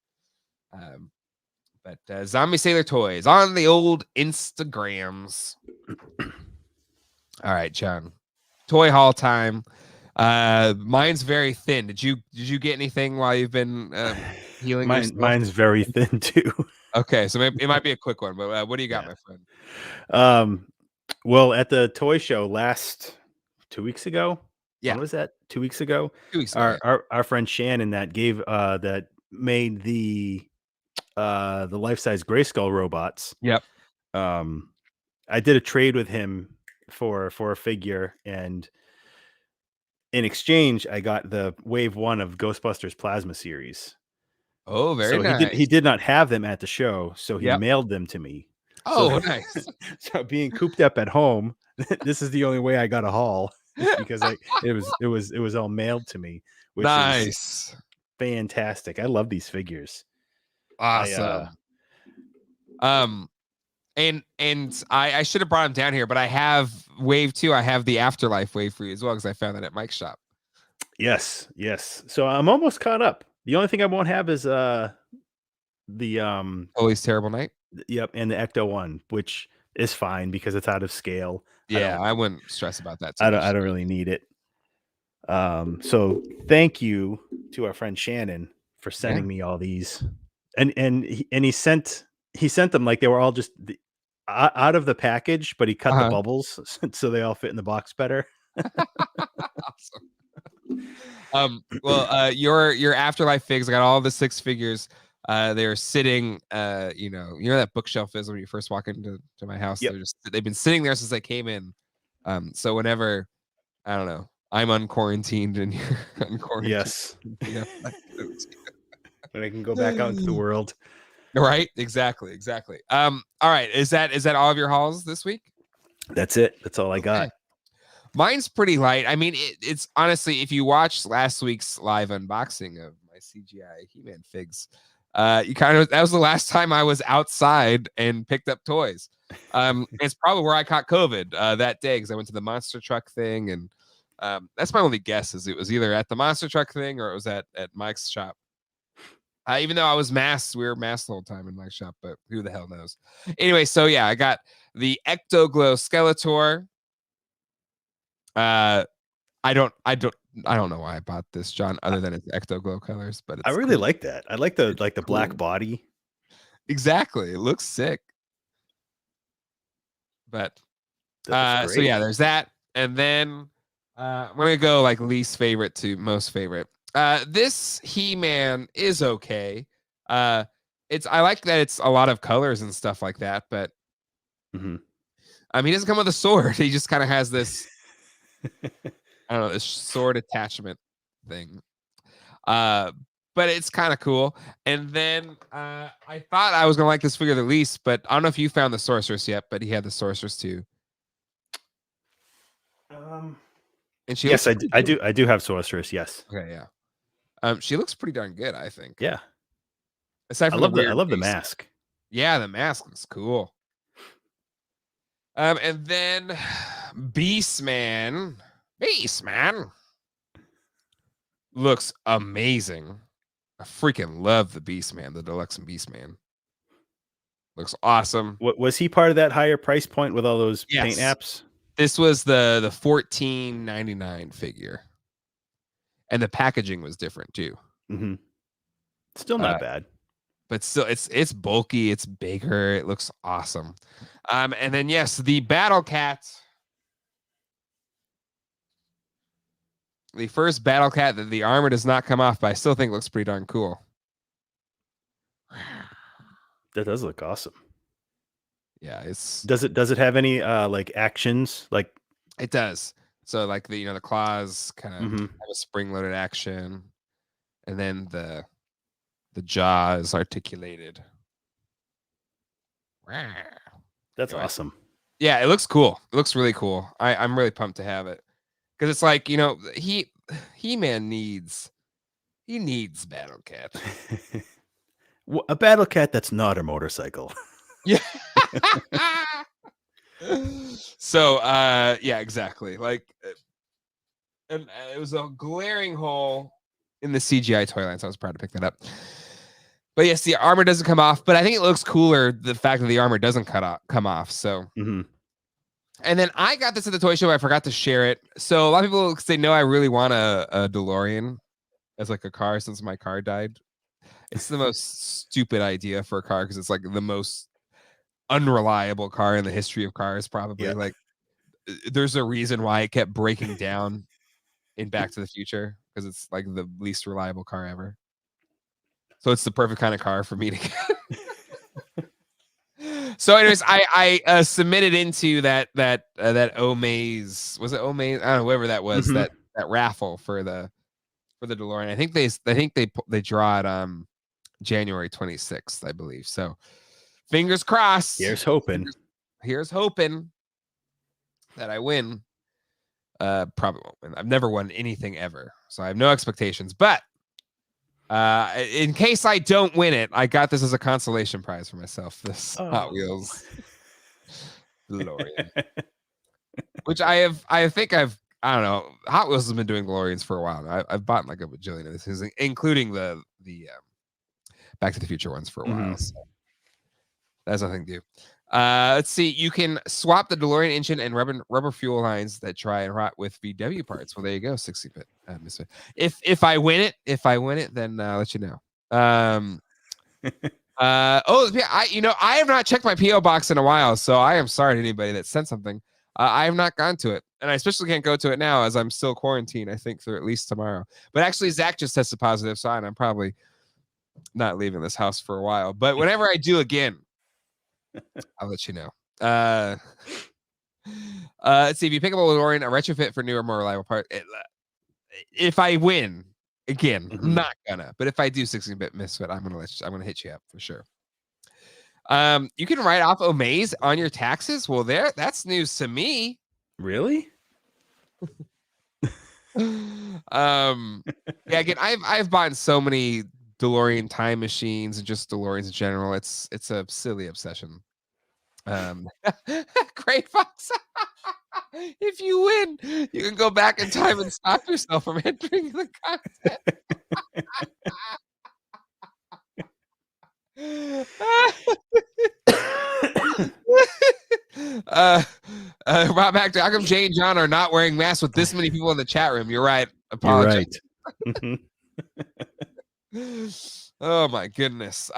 S1: But Zombie Sailor Toys on the old Instagrams. All right, John. Toy haul time. Mine's very thin. Did you get anything while you've been healing?
S4: Mine's very thin too.
S1: Okay, so it might be a quick one, but what do you got, my friend?
S4: Well, at the toy show 2 weeks ago.
S1: Yeah.
S4: When was that? 2 weeks ago.
S1: 2 weeks ago.
S4: Our friend Shannon that made the life-size Grayskull robots.
S1: Yep.
S4: I did a trade with him for a figure, and in exchange I got the wave 1 of Ghostbusters Plasma series.
S1: Oh, very nice.
S4: He did not have them at the show, so he mailed them to me.
S1: Oh, nice.
S4: So being cooped up at home, this is the only way I got a haul, because it was all mailed to me, which is fantastic. I love these figures.
S1: Awesome. And I should have brought him down here, but I have wave 2. I have the Afterlife wave for you as well, because I found that at Mike's shop.
S4: Yes. So I'm almost caught up. The only thing I won't have is the
S1: Always Terrible Night.
S4: Yep, and the Ecto one, which is fine because it's out of scale.
S1: Yeah, I wouldn't stress about that.
S4: I don't really need it. So thank you to our friend Shannon for sending me all these, and he sent them like they were all just out of the package, but he cut the bubbles so they all fit in the box better.
S1: Awesome. Well, your Afterlife figs, I got all the 6 figures. They're sitting, you know that bookshelf is when you first walk into my house. Yep. They've been sitting there since I came in. So whenever, I don't know, I'm unquarantined and you're unquarantined.
S2: Yes.
S1: Yeah.
S2: And I can go back out into the world.
S1: Right? Exactly. All right. Is that all of your hauls this week?
S2: That's it. That's all I got.
S1: Okay. Mine's pretty light. I mean, it's honestly, if you watched last week's live unboxing of my CGI He-Man figs, that was the last time I was outside and picked up toys. It's probably where I caught COVID that day because I went to the monster truck thing, and that's my only guess is it was either at the monster truck thing or it was at Mike's shop. Even though I was masked, we were masked the whole time in my shop, but who the hell knows? Anyway, so yeah, I got the Ectoglow Skeletor. I don't know why I bought this, John, other than it's Ectoglow colors, but it's
S2: I really
S1: cool.
S2: like that. I like the
S1: Cool.
S2: black body.
S1: Exactly. It looks sick. But
S2: That's
S1: so yeah, there's that. And then I'm gonna go like least favorite to most favorite. This He-Man is okay. I like that it's a lot of colors and stuff like that, but
S2: Mhm.
S1: he doesn't come with a sword. He just kind of has this I don't know, this sword attachment thing. But it's kind of cool. And then I thought I was gonna like this figure the least, but I don't know if you found the Sorceress yet, but he had the Sorceress too. And she
S2: Yes,
S1: looks
S2: I
S1: pretty
S2: do have Sorceress. Yes.
S1: good. Okay, yeah. She looks pretty darn good, I think.
S2: Yeah.
S1: Aside
S2: I
S1: from
S2: love
S1: the weird
S2: I love the
S1: face.
S2: mask.
S1: Yeah, the mask looks cool. And then Beastman looks amazing. I freaking love the Beastman, the deluxe Beastman. Looks awesome.
S2: What was he part of that higher price point with all those paint
S1: Yes.
S2: apps?
S1: This was the $14.99 figure, and the packaging was different too.
S2: Mm-hmm. Still not bad,
S1: but still, it's bulky, it's bigger, it looks awesome. And then yes, the Battle Cat, the first Battle Cat that the armor does not come off, but I still think looks pretty darn cool.
S2: That does look awesome.
S1: Yeah, it's
S2: does it have any like actions? Like
S1: it does. So like the claws kind of have a spring-loaded action, and then the jaw is articulated.
S2: That's awesome.
S1: Yeah, it looks cool. It looks really cool. I'm really pumped to have it because it's like He-Man needs Battle Cat.
S2: A Battle Cat that's not a motorcycle.
S1: Yeah. So yeah, exactly. Like, and it was a glaring hole in the CGI toy line, so I was proud to pick that up. But yes, the armor doesn't come off, but I think it looks cooler the fact that the armor doesn't come off. So, and then I got this at the toy show. I forgot to share it. So a lot of people say, no, I really want a DeLorean as like a car since my car died. It's the most stupid idea for a car because it's like the most unreliable car in the history of cars, probably. Yeah. Like, there's a reason why it kept breaking down in Back to the Future because it's like the least reliable car ever. So it's the perfect kind of car for me to get. So, anyways, I submitted into that Omaze. Was it Omaze? I don't know, whoever that was. That raffle for the DeLorean. I think they draw it January 26th, I believe. So, fingers crossed.
S2: Here's hoping.
S1: Here's hoping that I win. Probably won't win. I've never won anything ever, so I have no expectations. But in case I don't win it, I got this as a consolation prize for myself. This Hot Wheels DeLorean, which I don't know. Hot Wheels has been doing DeLoreans for a while now. I've bought like a bajillion of these, including the Back to the Future ones for a while. So that's nothing to do. Let's see. You can swap the DeLorean engine and rubber fuel lines that dry and rot with VW parts. Well, there you go, 60-bit. If I win it, then I'll let you know. Oh yeah, I have not checked my PO box in a while, so I am sorry to anybody that sent something. I have not gone to it, and I especially can't go to it now as I'm still quarantined. I think through at least tomorrow. But actually, Zach just tested positive, so I'm probably not leaving this house for a while. But whenever I do again, I'll let you know. Let's see. If you pick up a DeLorean, a retrofit for newer, more reliable part. If I win, again, I'm not gonna. But if I do 16-bit misfit, I'm gonna hit you up for sure. You can write off Omaze on your taxes. Well, that's news to me.
S4: Really?
S1: Yeah, again, I've bought so many DeLorean time machines and just DeLoreans in general. It's a silly obsession. Great Fox. If you win, you can go back in time and stop yourself from entering the contest. Rob Hector, how come Jay and John are not wearing masks with this many people in the chat room? You're right. Apologize.
S4: You're
S1: right. Oh my goodness.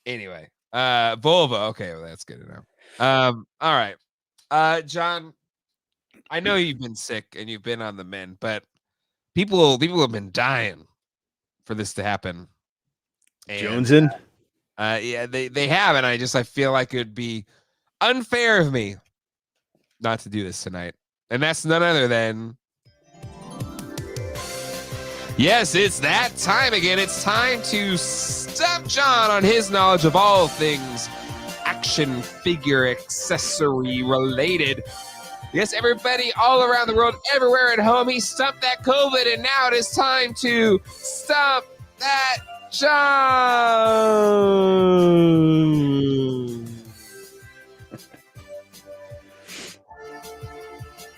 S1: Anyway, Volvo. Okay, well, that's good to know. All right. John, I know you've been sick and you've been on the mend, but people have been dying for this to happen. And,
S4: Jonesin?
S1: Yeah, they have, and I feel like it would be unfair of me not to do this tonight. And that's none other than, yes, it's that time again. It's time to Stump John on his knowledge of all things action figure accessory related. Yes, everybody all around the world, everywhere at home, he stumped that COVID, and now it is time to Stump that John.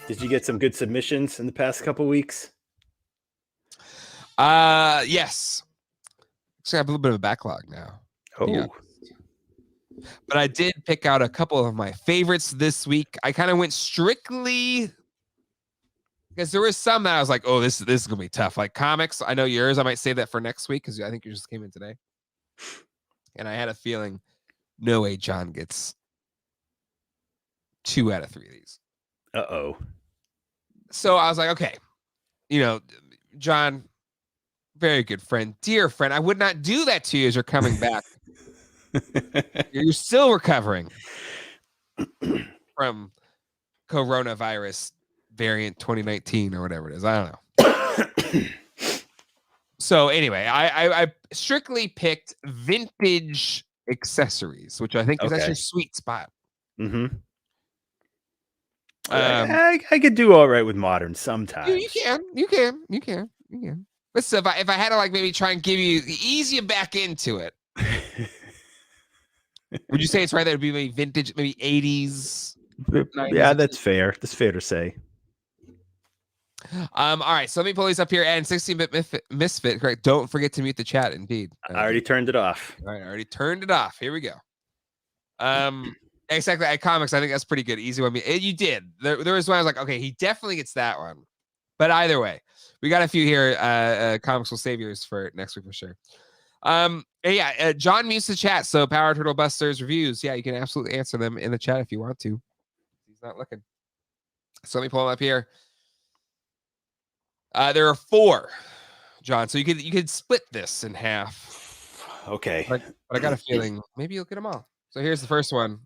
S4: Did you get some good submissions in the past couple weeks?
S1: Yes. Actually, I have a little bit of a backlog now.
S4: Oh.
S1: Yeah. But I did pick out a couple of my favorites this week. I kind of went strictly because there was some that I was like, oh, this is gonna be tough. Like comics, I know yours. I might save that for next week because I think you just came in today. And I had a feeling, no way John gets 2 out of 3 of these.
S4: Uh-oh.
S1: So I was like, okay, John, very good friend, dear friend. I would not do that to you as you're coming back. You're still recovering from coronavirus variant 2019 or whatever it is. I don't know. So anyway, I strictly picked vintage accessories, which I think is actually a sweet spot.
S4: Mm-hmm. I could do all right with modern sometimes.
S1: You can. But so if I had to maybe try and ease you back into it, would you say it's right that it would be maybe vintage, maybe 80s? 90s?
S4: Yeah, that's fair. That's fair to say.
S1: All right, so let me pull these up here. And 16-bit misfit, correct? Don't forget to mute the chat. Indeed,
S4: I already turned it off.
S1: All right, I already turned it off. Here we go. Exactly. At comics, I think that's pretty good. Easy one. You did. There was one I was like, okay, he definitely gets that one. But either way, we got a few here. Comics will save yours for next week for sure. John mutes the chat, so Power Turtle Busters reviews. Yeah, you can absolutely answer them in the chat if you want to. He's not looking. So let me pull them up here. There are 4, John. So you could split this in half.
S4: Okay.
S1: But I got a feeling maybe you'll get them all. So here's the first one.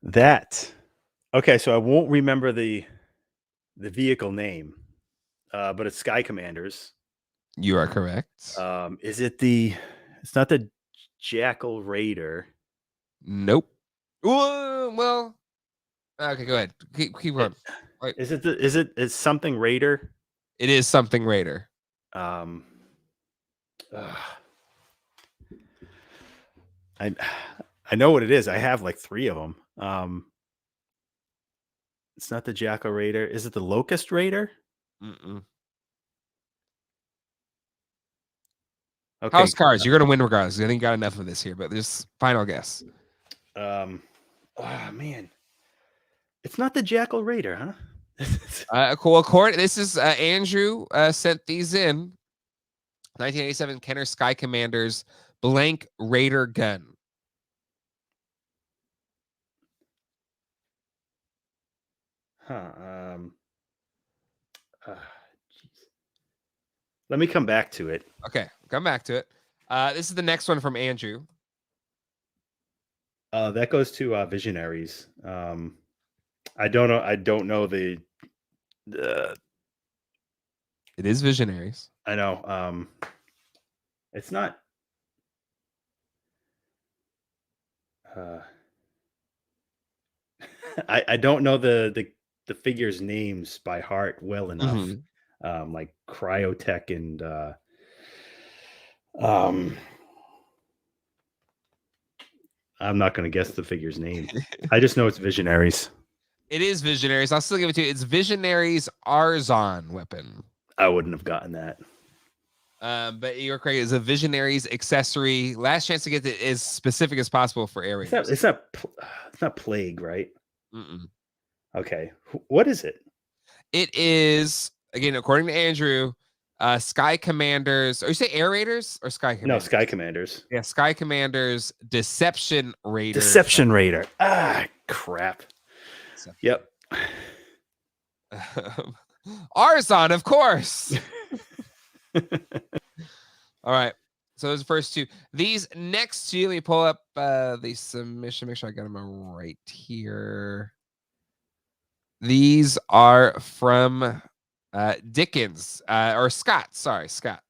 S4: Okay, so I won't remember the vehicle name, but it's Sky Commanders.
S1: You are correct.
S4: Is it it's not the Jackal Raider?
S1: Nope. Well, okay, go ahead. Keep going. Wait.
S4: Is it something Raider?
S1: It is something Raider.
S4: I know what it is. I have 3 of them. It's not the Jackal Raider. Is it the Locust Raider?
S1: Mm-mm.
S4: Okay.
S1: House Cards. You're gonna win regardless. I think you got enough of this here, but just final guess.
S4: Oh man, it's not the Jackal Raider, huh?
S1: Cool. This is Andrew sent these in. 1987 Kenner Sky Commanders blank Raider gun.
S4: Huh. Let me come back to it.
S1: Okay, come back to it. This is the next one from Andrew.
S4: That goes to Visionaries. I don't know. I don't know the.
S1: It is Visionaries.
S4: I know. It's not. I don't know the figures' names by heart well enough. Like Cryotech and I'm not going to guess the figure's name. I just know it's Visionaries.
S1: It is Visionaries. I'll still give it to you. It's Visionaries Arzon weapon.
S4: I wouldn't have gotten that.
S1: But you're correct. It's a Visionaries accessory. Last chance to get it as specific as possible for air raiders.
S4: It's not Plague, right?
S1: Mm-mm.
S4: Okay. What is it?
S1: It is, again, according to Andrew, Sky Commanders. Or you say Air Raiders or Sky Commanders?
S4: No, Sky Commanders.
S1: Yeah, Sky Commanders Deception Raider.
S4: Deception Raider. Ah, crap. Yep.
S1: Arzon, of course. All right. So those first two. These next two, let me pull up the submission. Make sure I got them right here. These are from Dickens or Scott. Sorry, Scott.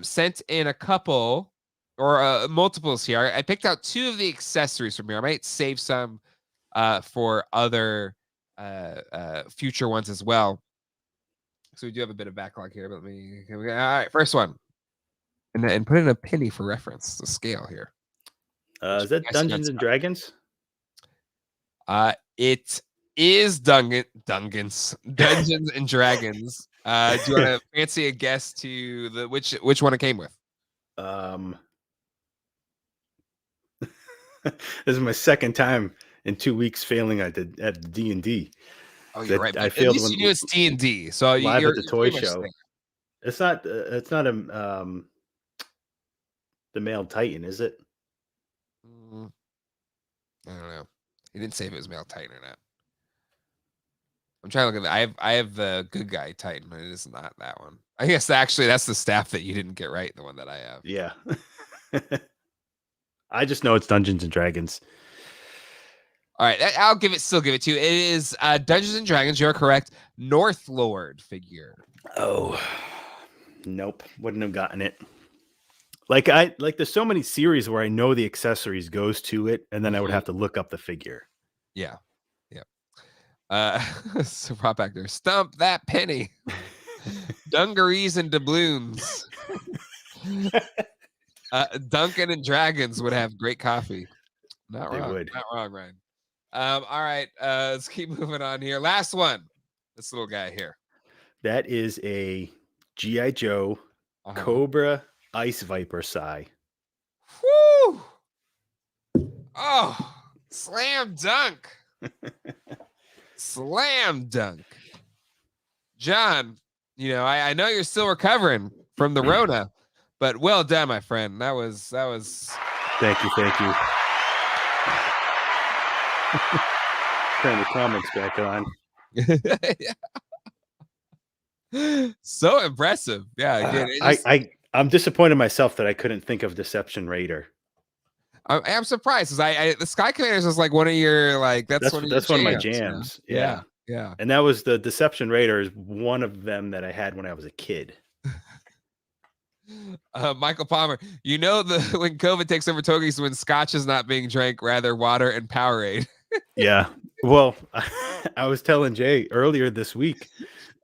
S1: Sent in a couple or multiples here. I picked out two of the accessories from here. I might save some for other future ones as well. So we do have a bit of backlog here. But all right, first one. And put in a penny for reference, the scale here.
S4: Is that Dungeons and Dragons?
S1: It is Dungeons and Dragons. Do you want to fancy a guess to the which one it came with?
S4: This is my second time in 2 weeks failing at D&D.
S1: Oh, you're right.
S4: I
S1: failed. At least you knew it's D&D. So
S4: live
S1: you're
S4: at the toy show.
S1: There.
S4: It's not the male Titan, is it?
S1: I don't know. He didn't say if it was male Titan or not. I'm trying to look at I have the good guy Titan, but it is not that one. I guess actually that's the staff that you didn't get right, the one that I have.
S4: Yeah. I just know it's Dungeons and Dragons.
S1: All right, I'll still give it to you. It is Dungeons and Dragons. You're correct. North Lord figure.
S4: Oh, nope. Wouldn't have gotten it. There's so many series where I know the accessories goes to it, and then I would have to look up the figure.
S1: Yeah. So prop actor, Stump that penny. Dungarees and doubloons. Duncan and Dragons would have great coffee. Not wrong. Not wrong, Ryan. All right, let's keep moving on here. Last one. This little guy here.
S4: That is a G.I. Joe Cobra Ice Viper Psy.
S1: Woo! Oh, slam dunk. Slam dunk. John, I know you're still recovering from the Rona, but well done, my friend. That was
S4: Thank you. Turn the comments back on.
S1: So impressive. Yeah, again,
S4: I'm disappointed in myself that I couldn't think of Deception Raider.
S1: I'm surprised because the Sky Commanders was like one of your that's one of
S4: my jams.
S1: Yeah.
S4: And that was the Deception Raider is one of them that I had when I was a kid.
S1: Michael Palmer, when COVID takes over Toy Geeks, when scotch is not being drank, rather water and Powerade.
S4: Yeah. Well, I was telling Jay earlier this week,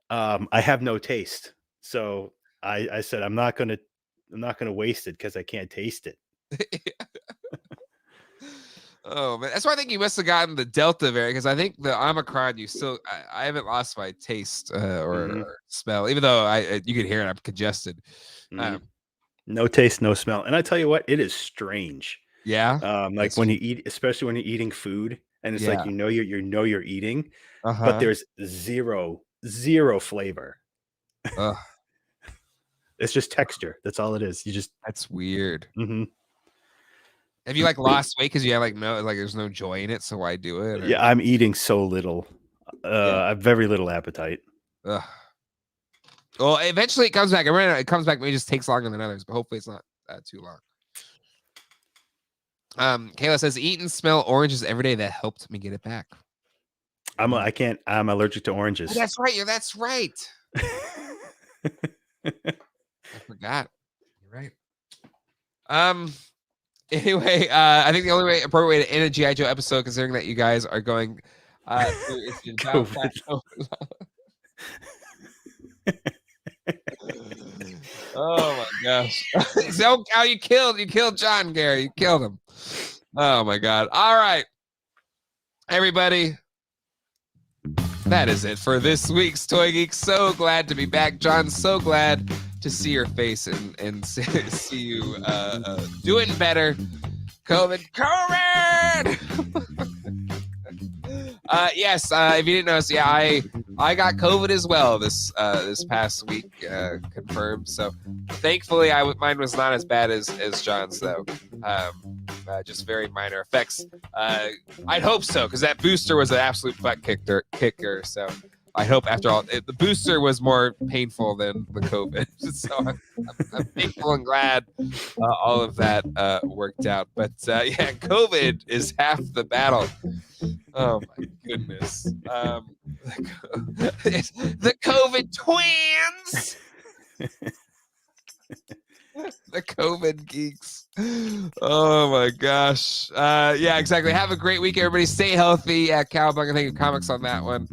S4: I have no taste. So I said I'm not gonna waste it because I can't taste it.
S1: Oh man, that's why I think you must have gotten the Delta variant because I think the Omicron I haven't lost my taste or smell, even though you could hear it. I'm congested.
S4: No taste, no smell, and I tell you what, it is strange.
S1: Yeah,
S4: when you eat, especially when you're eating food, and it's like you're eating, but there's zero flavor. It's just texture. That's all it is.
S1: That's weird. Have you lost weight because you have there's no joy in it? So why do it? Or?
S4: Yeah, I'm eating so little. I have very little appetite.
S1: Well, eventually it comes back. It comes back. Maybe it just takes longer than others, but hopefully it's not too long. Kayla says, "Eat and smell oranges every day. That helped me get it back."
S4: I can't. I'm allergic to oranges.
S1: Oh, that's right. That's right. I forgot. You're right. Anyway, I think the only appropriate way to end a G.I. Joe episode, considering that you guys are going through, is to
S4: COVID.
S1: Oh my gosh! So, how you killed John, Gary. You killed him. Oh my god! All right, everybody. That is it for this week's Toy Geeks. So glad to be back, John. So glad to see your face and see you doing better. COVID. Yes, if you didn't notice, yeah, I got COVID as well this past week, confirmed. So thankfully, mine was not as bad as John's though. Just very minor effects. I'd hope so, because that booster was an absolute butt kicker. So I hope after all, the booster was more painful than the COVID. So I'm thankful and glad all of that worked out. But yeah, COVID is half the battle. Oh my goodness. The COVID twins. The COVID geeks. Oh my gosh. Yeah, exactly. Have a great week, everybody. Stay healthy. Yeah, Cowabunga, thank you, comics on that one.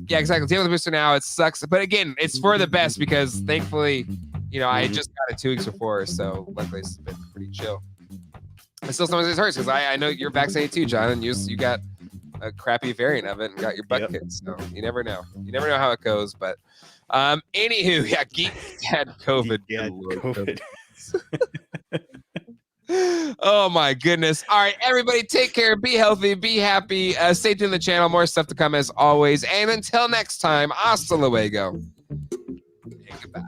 S1: Yeah, exactly. Deal with the booster now. It sucks. But again, it's for the best because thankfully, I just got it 2 weeks before. So luckily it's been pretty chill. But still sometimes it hurts because I know you're vaccinated too, John, and you got a crappy variant of it and got your butt kicked. So you never know. You never know how it goes. But anywho, yeah, Geek had COVID.
S4: Yeah, COVID.
S1: Oh my goodness. All right, everybody, take care, be healthy, be happy, stay tuned to the channel, more stuff to come as always, and until next time, hasta luego and goodbye.